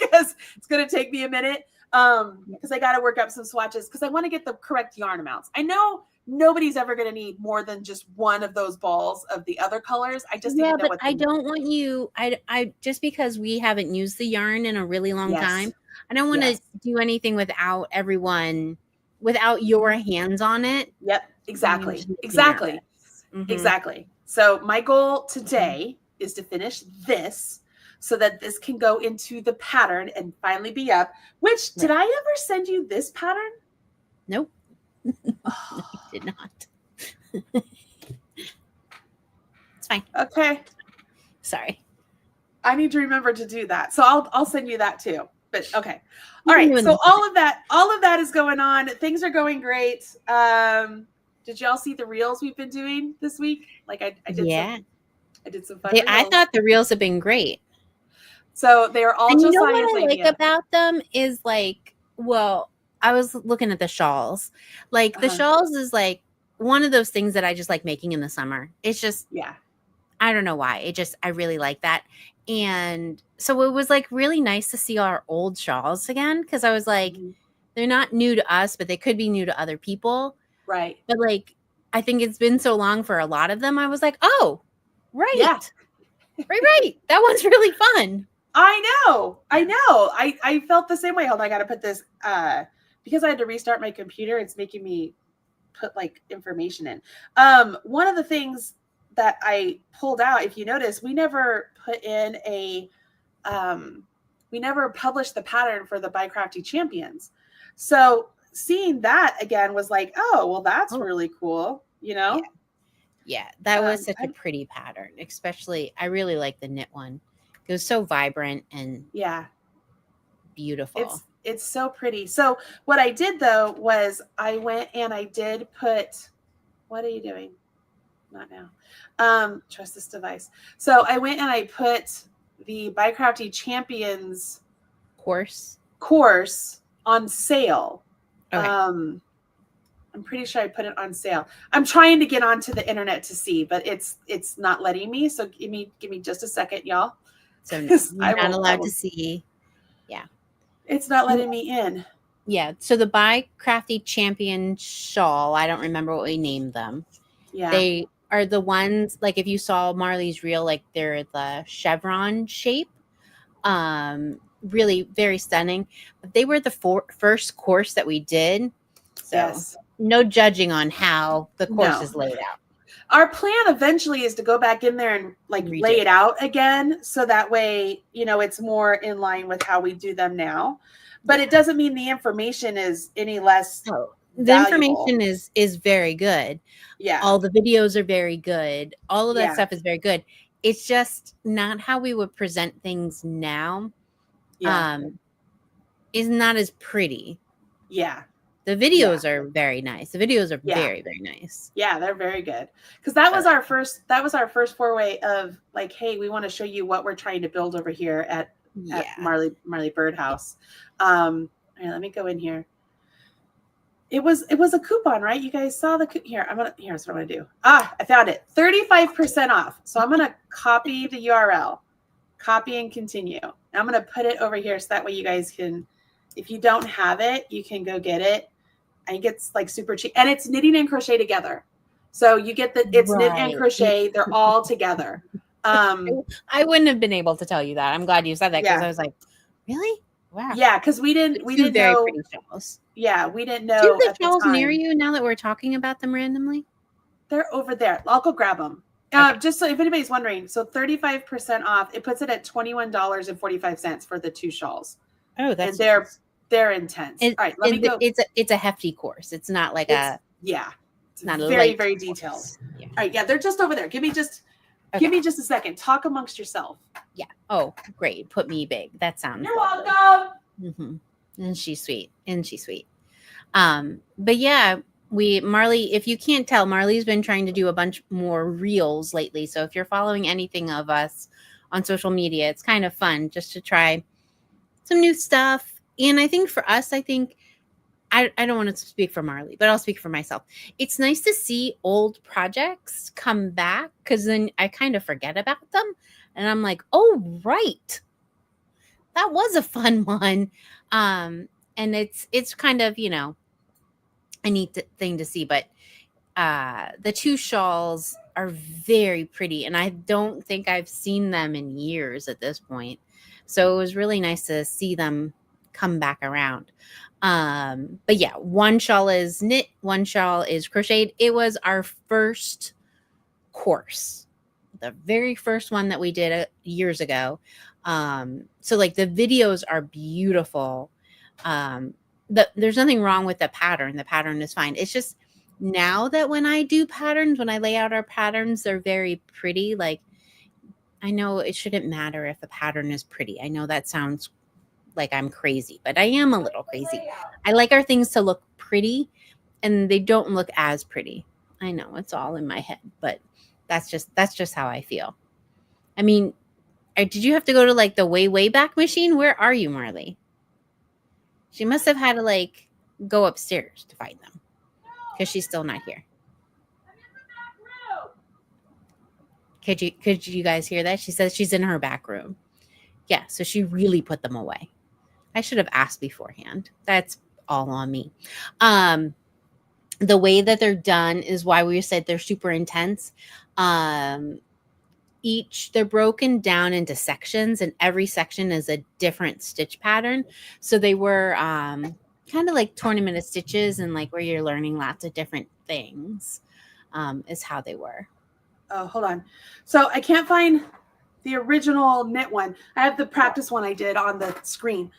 because it's going to take me a minute. Because I got to work up some swatches because I want to get the correct yarn amounts. I know nobody's ever going to need more than just one of those balls of the other colors. I just need to know what I don't want you. I just because we haven't used the yarn in a really long time. I don't want to do anything without your hands on it. Yep. Exactly. Exactly. So my goal today is to finish this so that this can go into the pattern and finally be up. Which, did I ever send you this pattern? Nope. No, I did not. It's fine. Okay. Sorry. I need to remember to do that. So I'll send you that too. But okay. All You can right. do it So in all of that is going on. Things are going great. Did y'all see the reels we've been doing this week? Like I did yeah. some fun I reels. thought the reels have been great. So they're all And you know Josiah's what I like idea. about them is like, well, I was looking at the shawls. Like the shawls is like one of those things that I just like making in the summer. It's just, Yeah. I don't know why. I really like that. And so it was like really nice to see our old shawls again. Cause I was like, Mhm. they're not new to us, but they could be new to other people. Right. But like, I think it's been so long for a lot of them. I was like, oh, right. Yeah. Right. That one's really fun. I know. I felt the same way. Hold on, I gotta put this because I had to restart my computer, it's making me put like information in. One of the things that I pulled out, if you notice, we never put in we never published the pattern for the BiCrafty champions. So seeing that again was like, oh, well, that's really cool, you know? Yeah, that was such a I, pretty pattern, especially I really like the knit one. It was so vibrant and yeah, beautiful. it's so pretty. So what I did though was I went and I did put, what are you doing? Not now. Trust this device. So I went and I put the BiCrafty Champions course on sale. Okay. I'm pretty sure I put it on sale. I'm trying to get onto the internet to see, but it's not letting me. So give me just a second, y'all. So no, you're not allowed to see. Yeah. It's not letting me in. Yeah. So the BiCrafty Champion shawl, I don't remember what we named them. Yeah. They are the ones, like if you saw Marley's reel, like they're the chevron shape. Really very stunning. But they were the first course that we did. So yes. No judging on how the course is laid out. Our plan eventually is to go back in there and like lay it out again. So that way, you know, it's more in line with how we do them now. But it doesn't mean the information is any less. Oh, the valuable. information is very good. Yeah. All the videos are very good. All of that stuff is very good. It's just not how we would present things now. Yeah. Is not as pretty. Yeah. The videos are very nice. The videos are very, very nice. Yeah, they're very good. Because that was our first foray of like, hey, we want to show you what we're trying to build over here at Marley Birdhouse. All right, let me go in here. It was a coupon, right? You guys saw the here. Here's what I'm gonna do. I found it. 35% off. So I'm gonna copy the URL, copy and continue. I'm gonna put it over here so that way you guys can, if you don't have it, you can go get it. I think it's like super cheap, and it's knitting and crochet together. So you get it's knit and crochet. They're all together. I wouldn't have been able to tell you that. I'm glad you said that because I was like, really? Wow. Yeah, because we didn't know. Pretty shawls. Yeah, we didn't know. Do the shawls near you now that we're talking about them randomly? They're over there. I'll go grab them. Just so if anybody's wondering, so 35% off. It puts it at $21.45 for the two shawls. Oh, that's and they're intense. All right, let me go. It's a hefty course. It's not like it's not very detailed. Yeah. All right, they're just over there. Give me just a second. Talk amongst yourself. Yeah. Oh, great. Put me big. That sounds. You're welcome. Mm-hmm. And she's sweet. But yeah, Marley, if you can't tell, Marley's been trying to do a bunch more reels lately. So if you're following anything of us on social media, it's kind of fun just to try some new stuff. And I think for us, I don't want to speak for Marley, but I'll speak for myself. It's nice to see old projects come back because then I kind of forget about them. And I'm like, oh, right. That was a fun one. And it's kind of, you know, a neat thing to see. But the two shawls are very pretty. And I don't think I've seen them in years at this point. So it was really nice to see them come back around. But yeah, one shawl is knit, one shawl is crocheted. It was our first course, the very first one that we did years ago. So like the videos are beautiful. There's nothing wrong with the pattern. The pattern is fine. It's just now that when I do patterns, when I lay out our patterns, they're very pretty. Like I know it shouldn't matter if a pattern is pretty. I know that sounds like I'm crazy, but I am a little crazy. I like our things to look pretty, and they don't look as pretty. I know it's all in my head, but that's just how I feel. I mean, did you have to go to like the way back machine? Where are you, Marley? She must have had to like go upstairs to find them because she's still not here. Could you guys hear that? She says she's in her back room. Yeah, so she really put them away. I should have asked beforehand. That's all on me. The way that they're done is why we said they're super intense. They're broken down into sections, and every section is a different stitch pattern. So they were kind of like tournament of stitches, and like where you're learning lots of different things is how they were. Oh, hold on. So I can't find the original knit one. I have the practice one I did on the screen.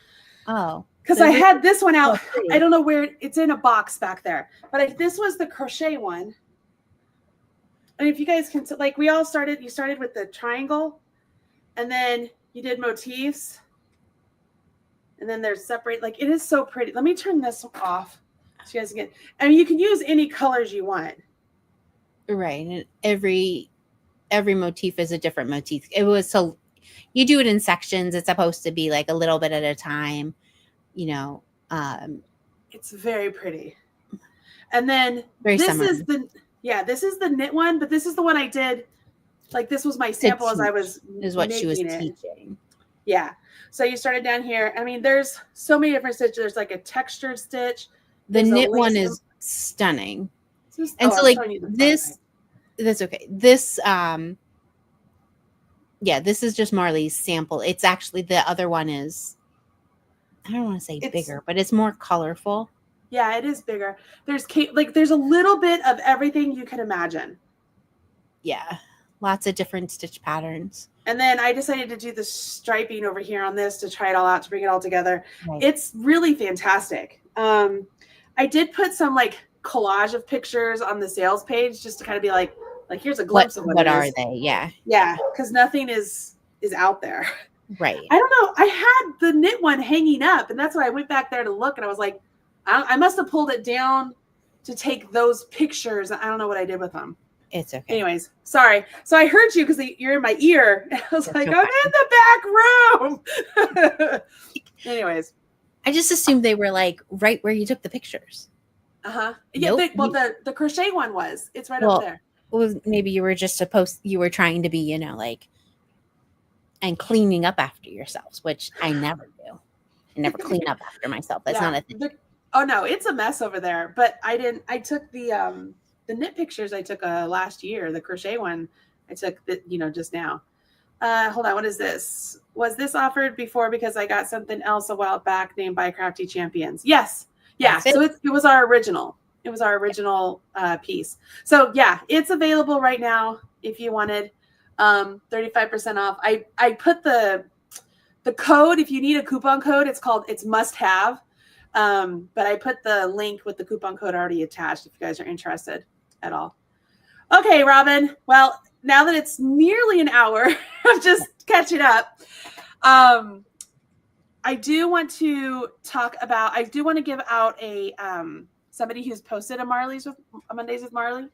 Oh. Because I had this one out. I don't know where it's in a box back there. But this was the crochet one. And if you guys can, like we all started, you started with the triangle. And then you did motifs. And then there's separate, like it is so pretty. Let me turn this off so you guys can get, I mean, you can use any colors you want. Right. And every motif is a different motif. It was so you do it in sections. It's supposed to be like a little bit at a time, you know. It's very pretty. And then this is the knit one, but this is the one I did. Like this was my sample as I was is what she was teaching. Yeah. So you started down here. I mean, there's so many different stitches. There's like a textured stitch. The knit one is stunning. And so like this, that's okay. This, this is just Marley's sample. It's actually, the other one is, I don't want to say bigger, but it's more colorful. Yeah, it is bigger. There's a little bit of everything you can imagine. Yeah. Lots of different stitch patterns. And then I decided to do the striping over here on this to try it all out, to bring it all together. Right. It's really fantastic. I did put some like collage of pictures on the sales page just to kind of be like here's a glimpse of what are they? Yeah. Yeah, because nothing is out there. Right. I don't know. I had the knit one hanging up, and that's why I went back there to look, and I was like, I must have pulled it down to take those pictures. I don't know what I did with them. It's okay. Anyways, sorry. So I heard you because you're in my ear. And I was I'm in the back room. Anyways. I just assumed they were like right where you took the pictures. Uh-huh. Yeah, nope. The crochet one was. It's right over there. Well, maybe you were just you were trying to be, like, and cleaning up after yourselves, which I never do. I never clean up after myself. That's not a thing. Oh no, it's a mess over there. But I took the knit pictures I took last year, the crochet one I took just now. Hold on, what is this? Was this offered before because I got something else a while back named BiCrafty Champions? Yes. Yeah. So it was our original. It was our original piece. So yeah, it's available right now if you wanted 35% off. I put the code, if you need a coupon code, it's must have. But I put the link with the coupon code already attached if you guys are interested at all. Okay, Robin. Well, now that it's nearly an hour of just catching up, I do want to give out a somebody who's posted a Mondays with Marley.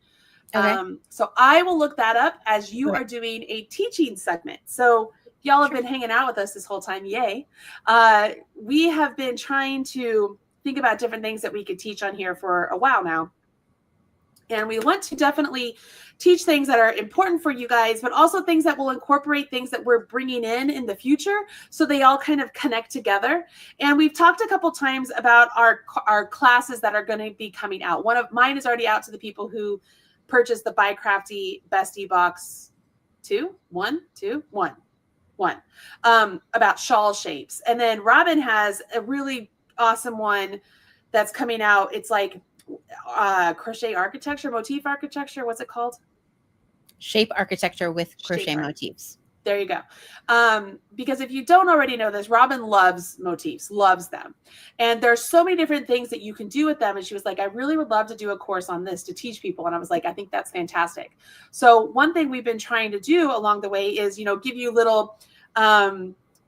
Okay. So I will look that up as you are doing a teaching segment. So y'all have been hanging out with us this whole time. Yay. We have been trying to think about different things that we could teach on here for a while now. And we want to definitely teach things that are important for you guys, but also things that will incorporate things that we're bringing in the future, so they all kind of connect together. And we've talked a couple times about our classes that are going to be coming out. One of mine is already out to the people who purchased the BiCrafty Bestie box 1 about shawl shapes. And then Robin has a really awesome one that's coming out. It's like crochet architecture, motif architecture. What's it called? Shape architecture with crochet motifs. There you go. Because if you don't already know this, Robin loves motifs, loves them. And there's so many different things that you can do with them. And she was like, I really would love to do a course on this to teach people. And I was like, I think that's fantastic. So one thing we've been trying to do along the way is, give you little,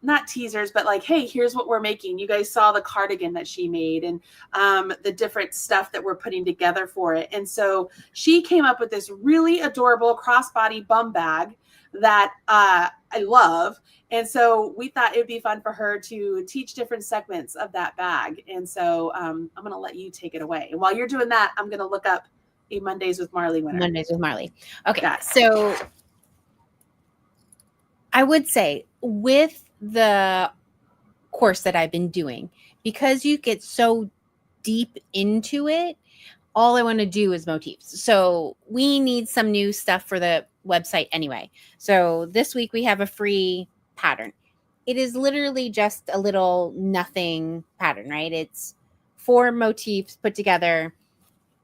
not teasers, but like, hey, here's what we're making. You guys saw the cardigan that she made and the different stuff that we're putting together for it. And so she came up with this really adorable crossbody bum bag that I love. And so we thought it'd be fun for her to teach different segments of that bag. And so I'm going to let you take it away. And while you're doing that, I'm going to look up a Mondays with Marley winner. Mondays with Marley. Okay. So I would say with the course that I've been doing, because you get so deep into it, all I want to do is motifs. So we need some new stuff for the website anyway. So this week we have a free pattern. It is literally just a little nothing pattern, right? It's 4 motifs put together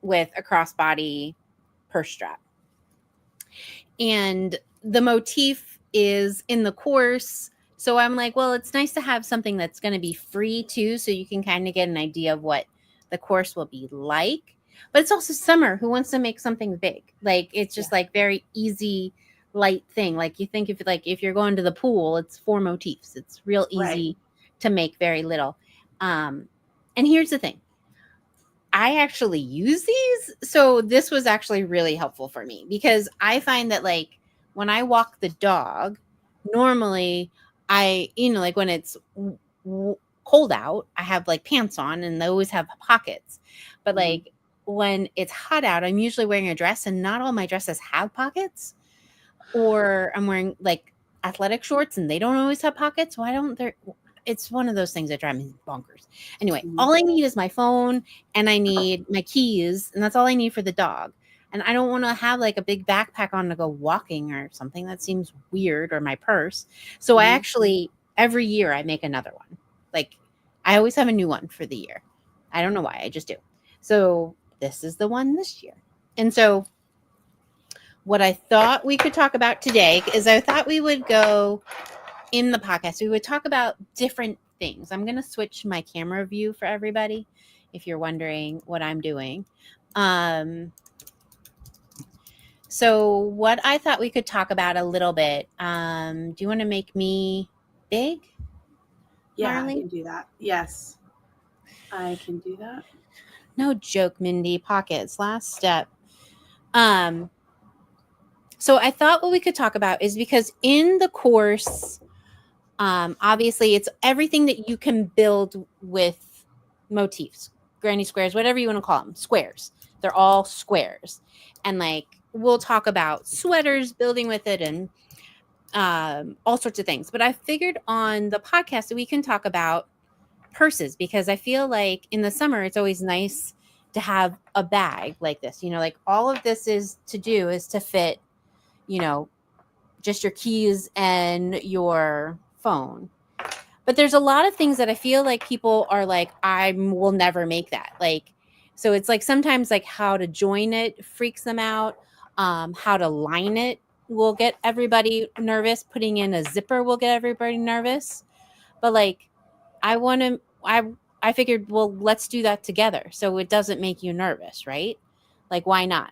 with a crossbody purse strap. And the motif is in the course. So I'm like, well, it's nice to have something that's going to be free too, so you can kind of get an idea of what the course will be like. But it's also summer. Who wants to make something big? Like, it's just like very easy, light thing. Like, you think if you're going to the pool, it's 4 motifs. It's real easy to make very little. And here's the thing. I actually use these. So this was actually really helpful for me, because I find that like when I walk the dog, normally like when it's cold out, I have like pants on and they always have pockets. But like when it's hot out, I'm usually wearing a dress, and not all my dresses have pockets. Or I'm wearing like athletic shorts and they don't always have pockets. Why don't they? It's one of those things that drive me bonkers. Anyway, all I need is my phone and I need my keys, and that's all I need for the dog. And I don't want to have like a big backpack on to go walking or something. That seems weird, or my purse. So I actually, every year I make another one. Like, I always have a new one for the year. I don't know why, I just do. So this is the one this year. And so what I thought we could talk about today is I thought we would go in the podcast. We would talk about different things. I'm going to switch my camera view for everybody, if you're wondering what I'm doing. So what I thought we could talk about a little bit. Do you want to make me big? Yeah, Marley? I can do that. Yes, I can do that. No joke, Mindy. Pockets. Last step. So I thought what we could talk about is, because in the course, obviously it's everything that you can build with motifs, granny squares, whatever you want to call them, squares. They're all squares. And like, we'll talk about sweaters, building with it, and all sorts of things. But I figured on the podcast that we can talk about purses, because I feel like in the summer, it's always nice to have a bag like this. Like all of this is to fit, just your keys and your phone. But there's a lot of things that I feel like people are like, I will never make that. Like, so it's like sometimes like how to join it freaks them out. How to line it will get everybody nervous. Putting in a zipper will get everybody nervous. But like, I figured, well, let's do that together, so it doesn't make you nervous, right? Like, why not?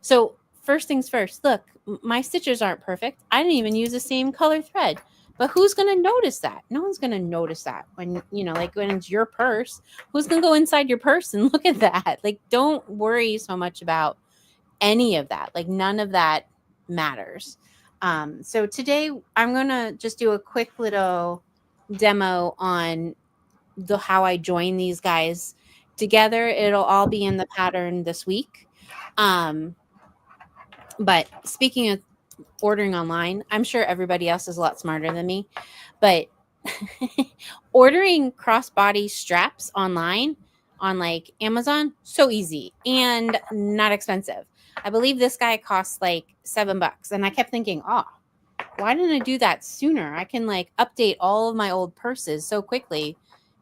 So first things first, look, my stitches aren't perfect. I didn't even use the same color thread. But who's going to notice that? No one's going to notice that when, like when it's your purse. Who's going to go inside your purse and look at that? Like, don't worry so much about any of that. Like, none of that matters. So today I'm going to just do a quick little demo on how I join these guys together. It'll all be in the pattern this week. But speaking of ordering online, I'm sure everybody else is a lot smarter than me, but ordering crossbody straps online on like Amazon, so easy and not expensive. I believe this guy costs like $7, and I kept thinking, why didn't I do that sooner? I can like update all of my old purses so quickly,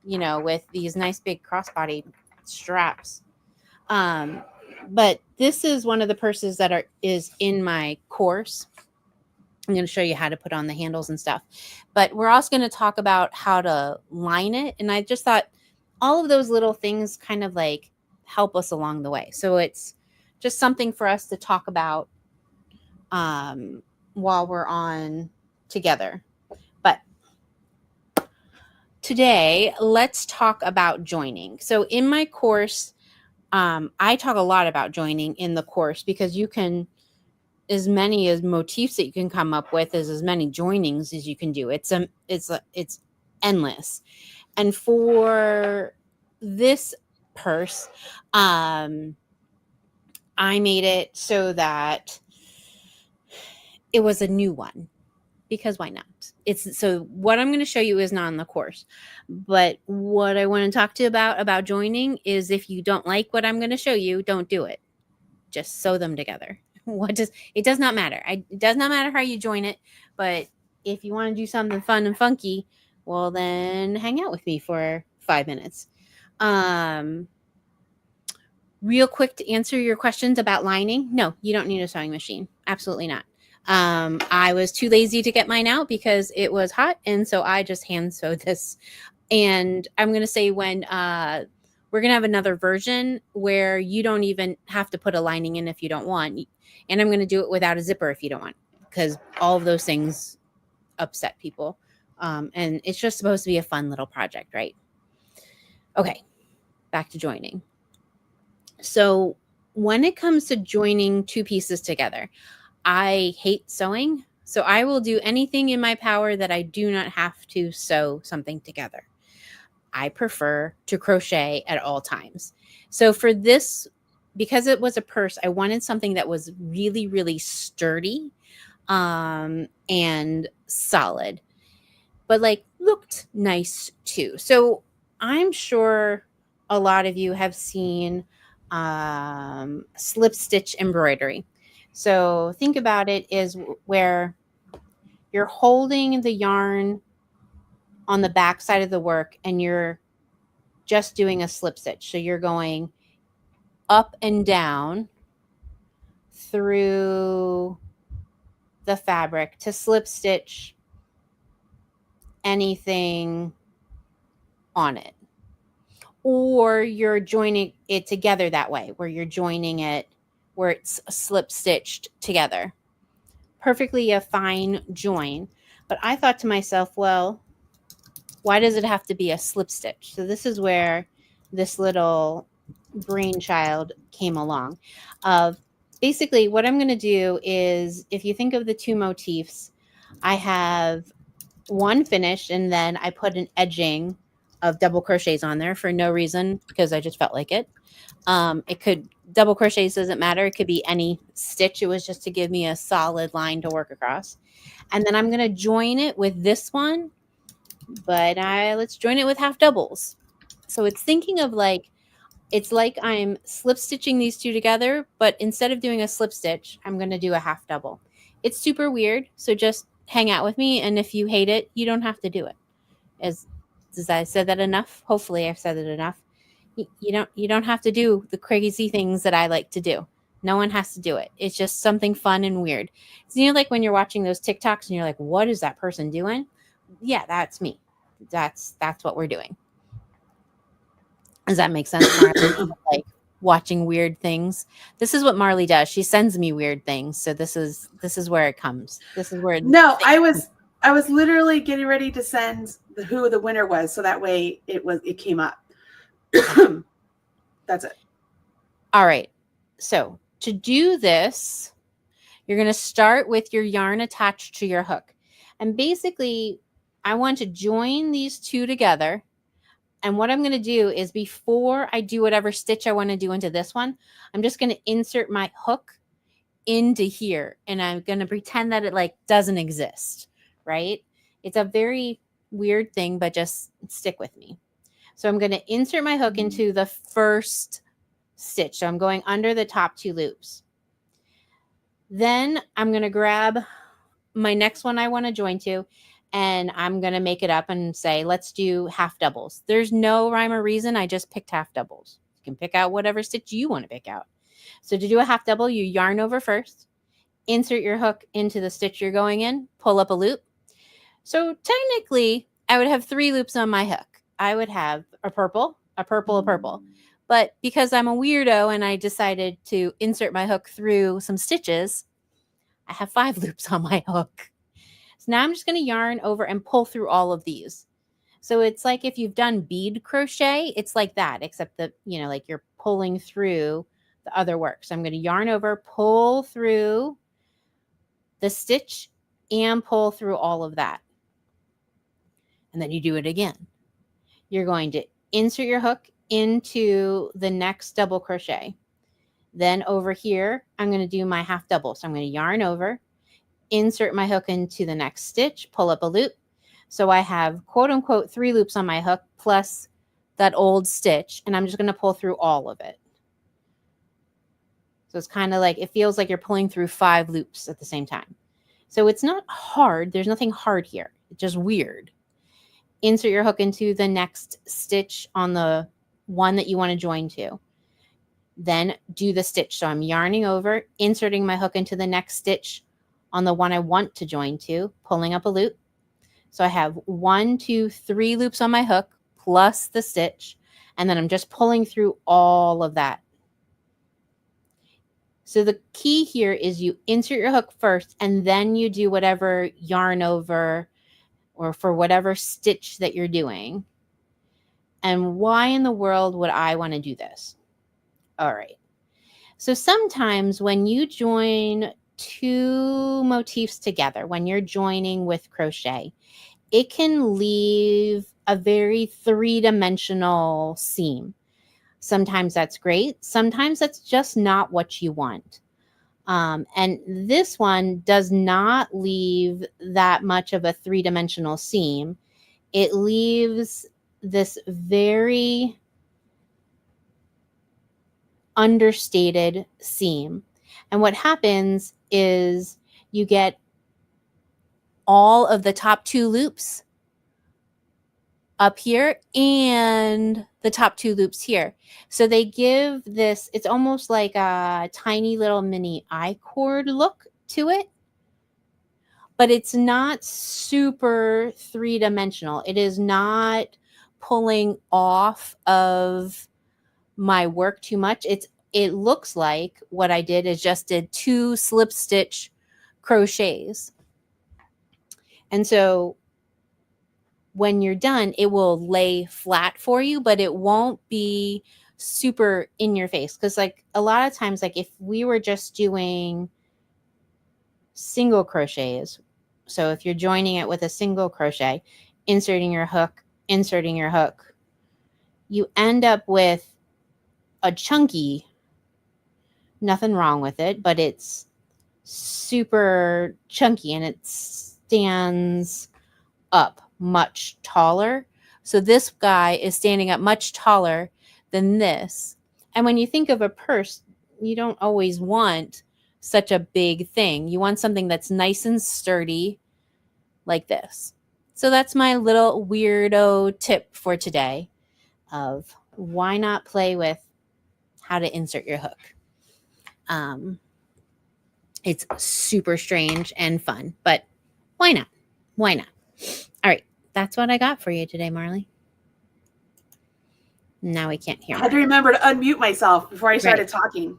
with these nice big crossbody straps. But this is one of the purses that is in my course. I'm going to show you how to put on the handles and stuff. But we're also going to talk about how to line it. And I just thought all of those little things kind of like help us along the way. So it's just something for us to talk about while we're on together. But today, let's talk about joining. So in my course, I talk a lot about joining in the course because you can, as many as motifs that you can come up with as many joinings as you can do. It's endless. And for this purse, I made it so that it was a new one, because why not? It's so what I'm going to show you is not in the course, but what I want to talk to you about joining is if you don't like what I'm going to show you, don't do it. Just sew them together. It does not matter. It does not matter how you join it, but if you want to do something fun and funky, well, then hang out with me for 5 minutes. Real quick to answer your questions about lining. No, you don't need a sewing machine. Absolutely not. I was too lazy to get mine out because it was hot. And so I just hand sewed this. And I'm going to say when we're going to have another version where you don't even have to put a lining in if you don't want. And I'm going to do it without a zipper if you don't want, because all of those things upset people. And it's just supposed to be a fun little project, right? Okay, back to joining. So when it comes to joining two pieces together, I hate sewing. So I will do anything in my power that I do not have to sew something together. I prefer to crochet at all times. So for this, because it was a purse, I wanted something that was really, really sturdy and solid, but like looked nice too. So I'm sure a lot of you have seen slip stitch embroidery. So think about it is where you're holding the yarn on the back side of the work and you're just doing a slip stitch. So you're going up and down through the fabric to slip stitch anything on it. Or you're joining it together that way, where you're joining it where it's slip stitched together. Perfectly a fine join. But I thought to myself, well, why does it have to be a slip stitch? So this is where this little brainchild came along. Basically, what I'm going to do is, if you think of the two motifs, I have one finished and then I put an edging of double crochets on there for no reason, because I just felt like it. It could, double crochets doesn't matter. It could be any stitch. It was just to give me a solid line to work across. And then I'm going to join it with this one, but let's join it with half doubles. So it's thinking of like, it's like I'm slip stitching these two together, but instead of doing a slip stitch, I'm going to do a half double. It's super weird. So just hang out with me. And if you hate it, you don't have to do it. As I said that enough? Hopefully I've said it enough. You don't have to do the crazy things that I like to do. No one has to do it. It's just something fun and weird. So, like when you're watching those TikToks and you're like, what is that person doing? Yeah, that's me. That's what we're doing. Does that make sense? Like watching weird things. This is what Marley does. She sends me weird things. So this is where it comes. This is where. No, I was literally getting ready to send who the winner was, so that way it came up. That's it. All right. So to do this, you're going to start with your yarn attached to your hook. And basically, I want to join these two together. And what I'm going to do is, before I do whatever stitch I want to do into this one, I'm just going to insert my hook into here. And I'm going to pretend that it like doesn't exist, right? It's a very weird thing, but just stick with me. So I'm going to insert my hook into the first stitch. So I'm going under the top two loops. Then I'm going to grab my next one I want to join to, and I'm going to make it up and say, let's do half doubles. There's no rhyme or reason. I just picked half doubles. You can pick out whatever stitch you want to pick out. So to do a half double, you yarn over first, insert your hook into the stitch you're going in, pull up a loop. So technically, I would have 3 loops on my hook. I would have a purple, a purple, a purple. But because I'm a weirdo and I decided to insert my hook through some stitches, I have 5 loops on my hook. So now I'm just going to yarn over and pull through all of these. So it's like if you've done bead crochet, it's like that, except that, you know, like you're pulling through the other work. So I'm going to yarn over, pull through the stitch and pull through all of that. And then you do it again. You're going to insert your hook into the next double crochet. Then over here, I'm going to do my half double. So I'm going to yarn over, insert my hook into the next stitch, pull up a loop. So I have quote unquote 3 loops on my hook plus that old stitch, and I'm just going to pull through all of it. So it's kind of like, it feels like you're pulling through 5 loops at the same time. So it's not hard. There's nothing hard here. It's just weird. Insert your hook into the next stitch on the one that you want to join to. Then do the stitch. So I'm yarning over, inserting my hook into the next stitch on the one I want to join to, pulling up a loop. So I have 1, 2, 3 loops on my hook plus the stitch, and then I'm just pulling through all of that. So the key here is you insert your hook first, and then you do whatever yarn over or for whatever stitch that you're doing. And why in the world would I want to do this? All right. So sometimes when you join 2 motifs together, when you're joining with crochet, it can leave a very 3-dimensional seam. Sometimes that's great. Sometimes that's just not what you want. And this one does not leave that much of a 3-dimensional seam. It leaves this very understated seam. And what happens is you get all of the top 2 loops up here and the top 2 loops here. So they give this, it's almost like a tiny little mini I-cord look to it, but it's not super 3-dimensional. It is not pulling off of my work too much. It looks like what I did is just did 2 slip stitch crochets. And so when you're done, it will lay flat for you, but it won't be super in your face. Because like a lot of times, like if we were just doing single crochets, so if you're joining it with a single crochet, inserting your hook, you end up with a chunky, nothing wrong with it, but it's super chunky and it stands up much taller. So this guy is standing up much taller than this. And when you think of a purse, you don't always want such a big thing. You want something that's nice and sturdy like this. So that's my little weirdo tip for today of why not play with how to insert your hook. It's super strange and fun, but why not? Why not? All right. That's what I got for you today, Marley. Now we can't hear. I had to remember to unmute myself before I started talking.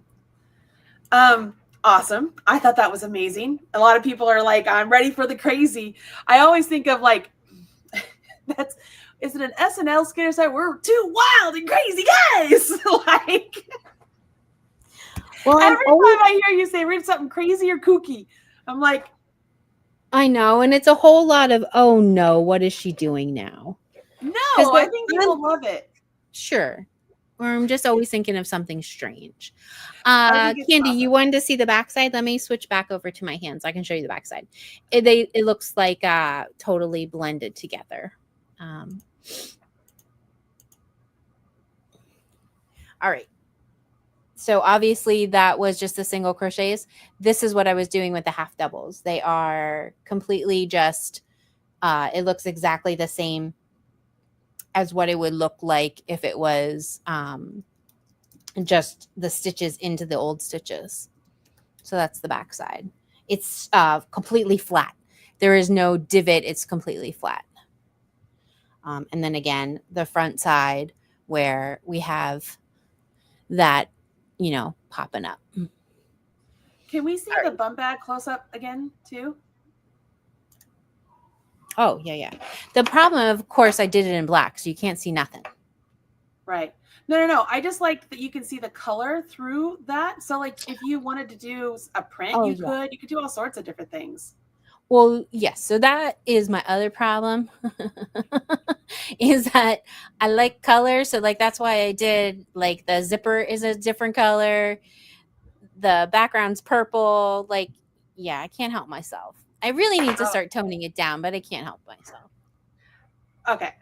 Awesome. I thought that was amazing. A lot of people are like, I'm ready for the crazy. I always think of like, is it an SNL skit or something? We're 2 wild and crazy guys. Like, well, every time I hear you say read something crazy or kooky, I'm like, I know. And it's a whole lot of, oh no, what is she doing now? No, I think people love it. Sure. Or I'm just always thinking of something strange. Candy, awesome. You wanted to see the backside? Let me switch back over to my hands. I can show you the backside. It looks like totally blended together. All right. So obviously that was just the single crochets. This is what I was doing with the half doubles. They are completely just, it looks exactly the same as what it would look like if it was just the stitches into the old stitches. So that's the back side. It's completely flat. There is no divot. It's completely flat. And then again, the front side where we have that, popping up. Can we see the bum bag close up again too? Oh, yeah. The problem, of course, I did it in black, so you can't see nothing. Right. No. I just like that you can see the color through that. So like if you wanted to do a print, you could do all sorts of different things. Well, yes. So that is my other problem is that I like color. So like, that's why I did like the zipper is a different color. The background's purple. Like, yeah, I can't help myself. I really need to start toning it down, but I can't help myself. Okay.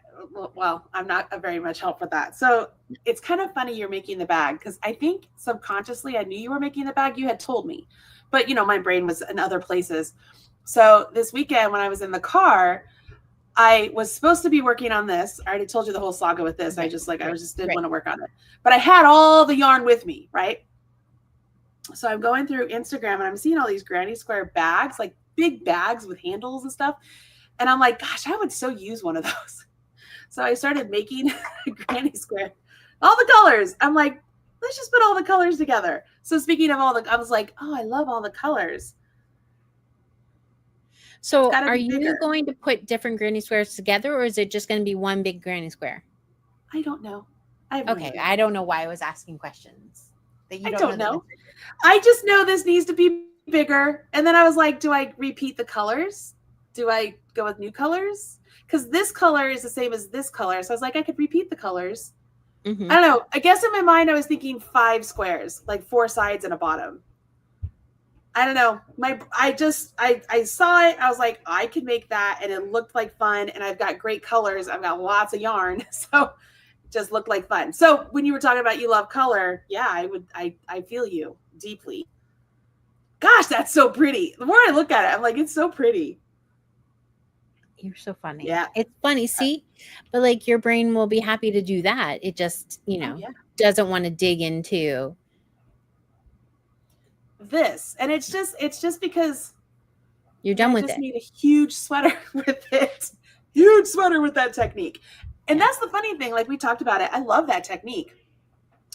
Well, I'm not a very much help with that. So it's kind of funny you're making the bag because I think subconsciously I knew you were making the bag. You had told me, but my brain was in other places. So this weekend when I was in the car, I was supposed to be working on this. I already told you the whole saga with this. I just didn't want to work on it, but I had all the yarn with me, right? So I'm going through Instagram and I'm seeing all these granny square bags, like big bags with handles and stuff. And I'm like, gosh, I would so use one of those. So I started making a granny square, all the colors. I'm like, let's just put all the colors together. So speaking of I was like, oh, I love all the colors. So are you going to put different granny squares together, or is it just going to be one big granny square? I don't know. Okay. I don't know why I was asking questions that you don't know. I just know this needs to be bigger. And then I was like, do I repeat the colors? Do I go with new colors? Because this color is the same as this color. So I was like, I could repeat the colors. Mm-hmm. I don't know. I guess in my mind, I was thinking 5 squares, like 4 sides and a bottom. I don't know. I saw it. I was like, I could make that. And it looked like fun. And I've got great colors. I've got lots of yarn. So it just looked like fun. So when you were talking about you love color, yeah, I feel you deeply. Gosh, that's so pretty. The more I look at it, I'm like, it's so pretty. You're so funny. Yeah. It's funny. See, but like your brain will be happy to do that. It just, doesn't want to dig into this. And it's just because you're done with it. I just made a huge sweater with it. Huge sweater with that technique. And that's the funny thing. Like we talked about it. I love that technique.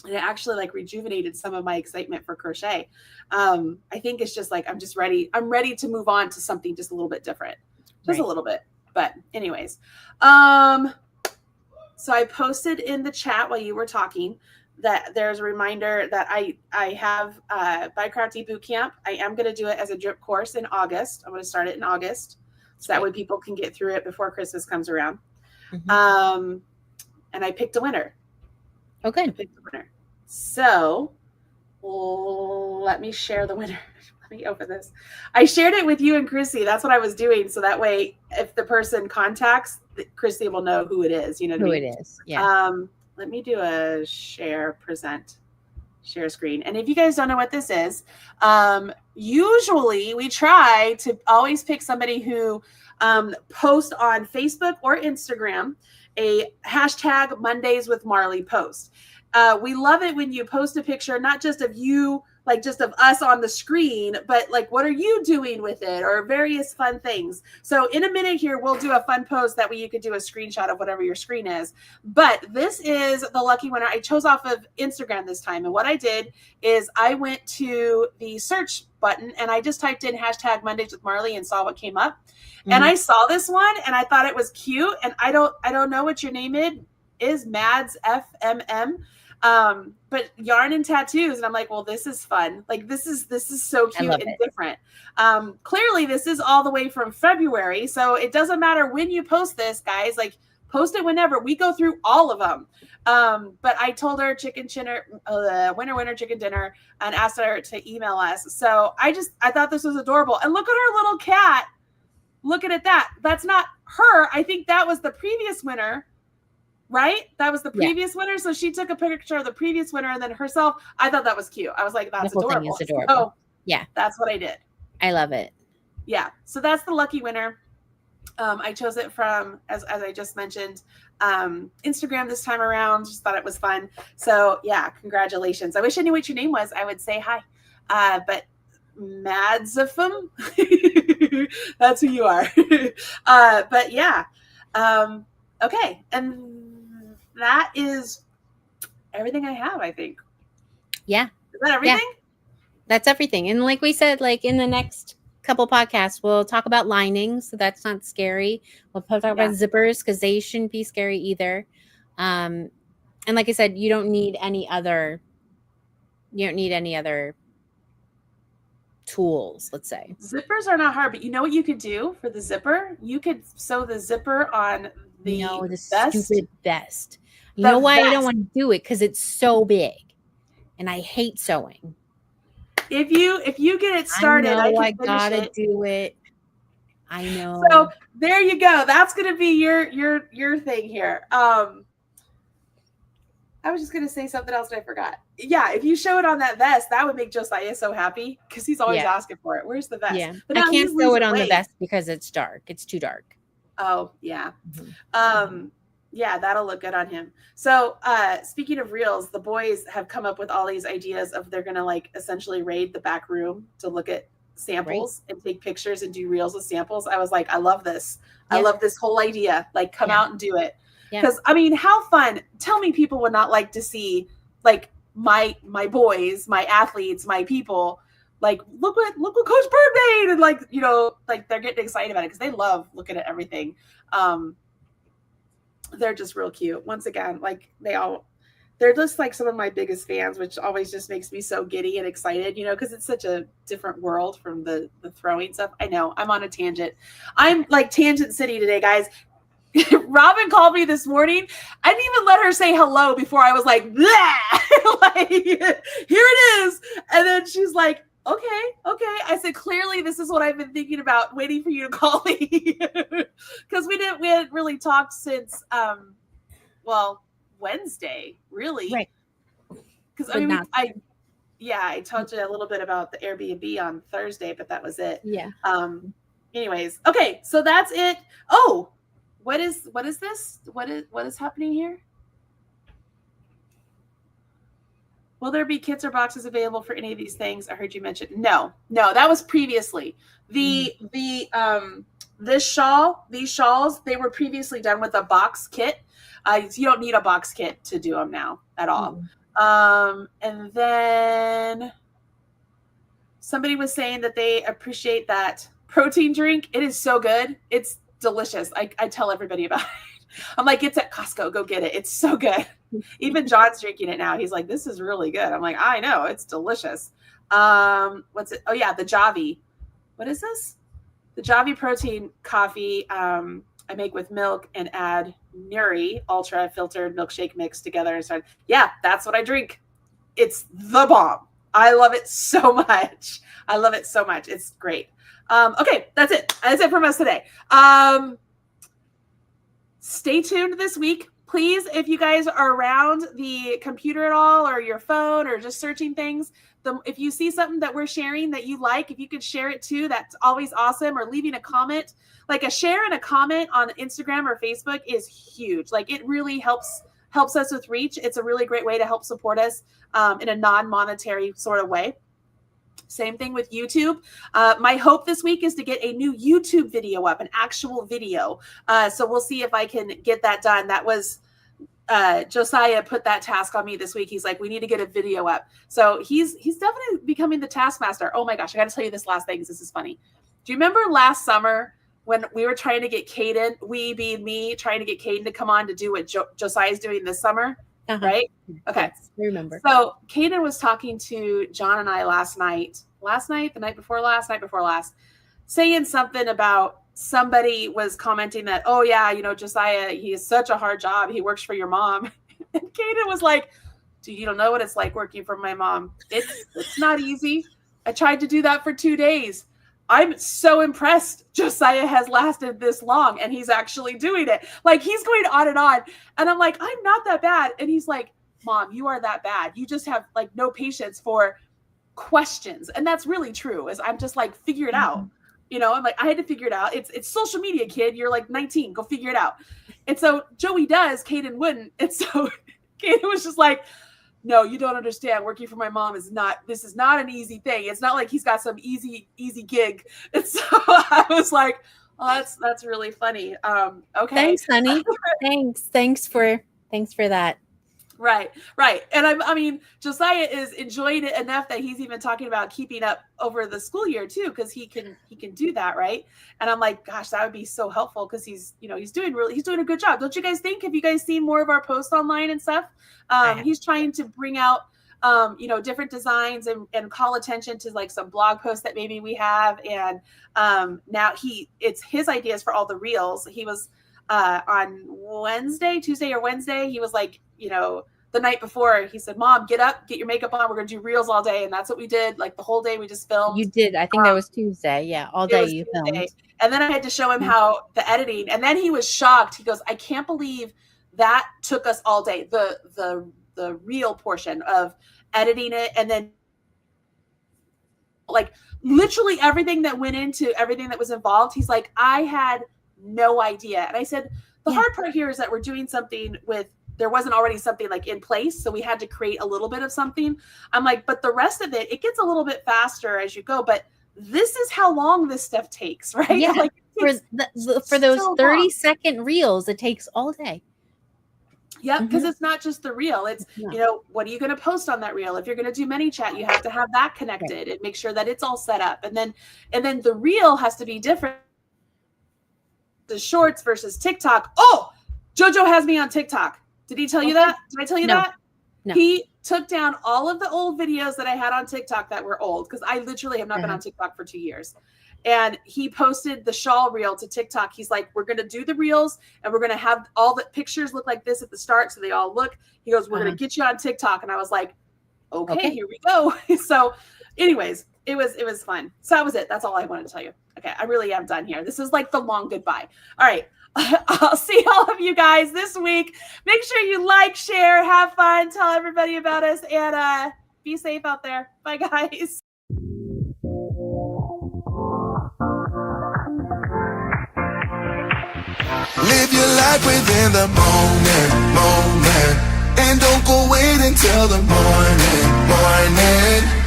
And it actually like rejuvenated some of my excitement for crochet. I think it's just like, I'm ready to move on to something just a little bit different. Just a little bit. But anyways, so I posted in the chat while you were talking that there's a reminder that I have BiCrafty Bootcamp. I am going to do it as a drip course in August. I'm going to start it in August. So that way people can get through it before Christmas comes around. Mm-hmm. And I picked a winner. Okay. I picked a winner. So let me share the winner. Let me open this. I shared it with you and Chrissy. That's what I was doing. So that way, if the person contacts, Chrissy will know who it is. You know who it is. Yeah. Let me do a share screen. And if you guys don't know what this is, usually we try to always pick somebody who posts on Facebook or Instagram a hashtag Mondays with Marley post. We love it when you post a picture, not just of you, like just of us on the screen, but like, what are you doing with it, or various fun things. So in a minute here, we'll do a fun post that way you could do a screenshot of whatever your screen is. But this is the lucky winner. I chose off of Instagram this time. And what I did is I went to the search button and I just typed in hashtag Mondays with Marley and saw what came up. Mm-hmm. And I saw this one and I thought it was cute. And I don't know what your name is, Mads FMM. But yarn and tattoos. And I'm like, well, this is fun. Like, this is so cute and different. Clearly this is all the way from February. So it doesn't matter when you post this, guys, like post it whenever. We go through all of them. But I told her winner chicken dinner and asked her to email us. So I thought this was adorable. And look at her little cat. Look at that. That's not her. I think that was the previous winner. Right? That was the previous winner. So she took a picture of the previous winner and then herself. I thought that was cute. I was like, that's adorable. Thing is adorable. So, yeah. That's what I did. I love it. Yeah. So that's the lucky winner. I chose it from, as I just mentioned, Instagram this time around. Just thought it was fun. So yeah, congratulations. I wish I knew what your name was. I would say hi. But Madzafum. That's who you are. But yeah. Okay. And that is everything I have, I think. Yeah. Is that everything? Yeah. That's everything. And like we said, like in the next couple podcasts, we'll talk about linings. So that's not scary. We'll talk about zippers because they shouldn't be scary either. And like I said, you don't need any other tools, let's say. Zippers are not hard, but you know what you could do for the zipper? You could sew the zipper on the vest. Stupid vest. You know why I don't want to do it? Because it's so big. And I hate sewing. If you get it started, I gotta do it. I know. So there you go. That's gonna be your thing here. I was just gonna say something else and I forgot. Yeah, if you show it on that vest, that would make Josiah so happy because he's always asking for it. Where's the vest? Yeah, but I can't sew it on the vest because it's dark. It's too dark. Oh yeah. Mm-hmm. Yeah, that'll look good on him. So speaking of reels, the boys have come up with all these ideas of they're gonna like essentially raid the back room to look at samples and take pictures and do reels with samples. I was like, I love this. Yeah. I love this whole idea. Like come out and do it. Because I mean, how fun. Tell me people would not like to see like my boys, my athletes, my people, like look what Coach Bird made, and like, you know, like they're getting excited about it because they love looking at everything. They're just real cute. Once again, like they're just like some of my biggest fans, which always just makes me so giddy and excited, you know, because it's such a different world from the throwing stuff. I know I'm on a tangent. I'm like Tangent City today, guys. Robin called me this morning. I didn't even let her say hello before I was like, like, here it is. And then she's like, okay. I said, clearly this is what I've been thinking about, waiting for you to call me. Because we hadn't really talked since, Wednesday, really. Right. Because I mean, I told you a little bit about the Airbnb on Thursday, but that was it. Yeah. Anyways, okay, so that's it. Oh, what is this? What is happening here? Will there be kits or boxes available for any of these things? I heard you mention. No, that was previously. These shawls, they were previously done with a box kit. You don't need a box kit to do them now at all. And then somebody was saying that they appreciate that protein drink. It is so good. It's delicious. I tell everybody about it. I'm like, it's at Costco. Go get it. It's so good. Even John's drinking it now. He's like, this is really good. I'm like, I know. It's delicious. What's it? Oh, yeah, the Javi. What is this? The Javi protein coffee I make with milk and add Nuri ultra filtered milkshake mix together and start. Yeah, that's what I drink. It's the bomb. I love it so much. It's great. Okay, that's it. That's it from us today. Stay tuned this week. Please, if you guys are around the computer at all or your phone or just searching things, if you see something that we're sharing that you like, if you could share it too, that's always awesome. Or leaving a comment. Like a share and a comment on Instagram or Facebook is huge. Like it really helps us with reach. It's a really great way to help support us in a non-monetary sort of way. Same thing with YouTube. My hope this week is to get a new YouTube video up, an actual video. So we'll see if I can get that done. That was Josiah put that task on me this week. He's like, we need to get a video up. So he's definitely becoming the taskmaster. Oh my gosh, I got to tell you this last thing because this is funny. Do you remember last summer when we were trying to get Caden, we being me, trying to get Caden to come on to do what Josiah's doing this summer? Right? Okay. Yes, I remember. So Caden was talking to John and I last night, the night before last, saying something about somebody was commenting that, oh yeah, you know, Josiah, he has such a hard job. He works for your mom. And Caden was like, dude, you don't know what it's like working for my mom. It's not easy. I tried to do that for 2 days. I'm so impressed Josiah has lasted this long and he's actually doing it. Like he's going on. And I'm like, I'm not that bad. And he's like, Mom, you are that bad. You just have like no patience for questions. And that's really true. Is I'm just like, figure it out. You know, I'm like, I had to figure it out. It's social media, kid. You're like 19. Go figure it out. And so Joey does, Caden wouldn't. And so Caden was just like, no, you don't understand. Working for my mom this is not an easy thing. It's not like he's got some easy gig. And so I was like, oh, that's really funny. Okay. Thanks, honey. Thanks for that. Right. And I mean, Josiah is enjoying it enough that he's even talking about keeping up over the school year too, because he can do that, right? And I'm like, gosh, that would be so helpful because he's doing a good job. Don't you guys think? Have you guys seen more of our posts online and stuff? He's trying to bring out different designs and call attention to like some blog posts that maybe we have. And now it's his ideas for all the reels. He was on Tuesday or Wednesday, he was like, the night before, he said, Mom, get up, get your makeup on. We're going to do reels all day. And that's what we did. Like the whole day we just filmed. You did. I think that was Tuesday. Yeah. All day you filmed. And then I had to show him how the editing, and then he was shocked. He goes, I can't believe that took us all day. The reel portion of editing it. And then like literally everything that went into everything that was involved. He's like, I had no idea. And I said, the hard part here is that we're doing something there wasn't already something like in place. So we had to create a little bit of something. I'm like, but the rest of it gets a little bit faster as you go. But this is how long this stuff takes, right? Yeah. Like, for those 30-second reels, it takes all day. Yeah, because it's not just the reel. It's, what are you going to post on that reel? If you're going to do ManyChat, you have to have that connected and make sure that it's all set up. And then the reel has to be different. The shorts versus TikTok. Oh, Jojo has me on TikTok. Did he tell you that? Did I tell you that? No. He took down all of the old videos that I had on TikTok that were old, because I literally have not been on TikTok for 2 years. And he posted the shawl reel to TikTok. He's like, we're going to do the reels and we're going to have all the pictures look like this at the start. So they all look. He goes, we're going to get you on TikTok. And I was like, okay, here we go. So anyways, it was fun. So that was it. That's all I wanted to tell you. Okay. I really am done here. This is like the long goodbye. All right. I'll see all of you guys this week. Make sure you like, share, have fun, tell everybody about us, and be safe out there. Bye, guys. Live your life within the moment, and don't go wait until the morning.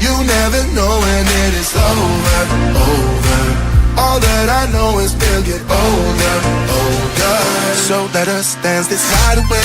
You never know when it is over. All that I know is we'll get older. So let us dance this night away.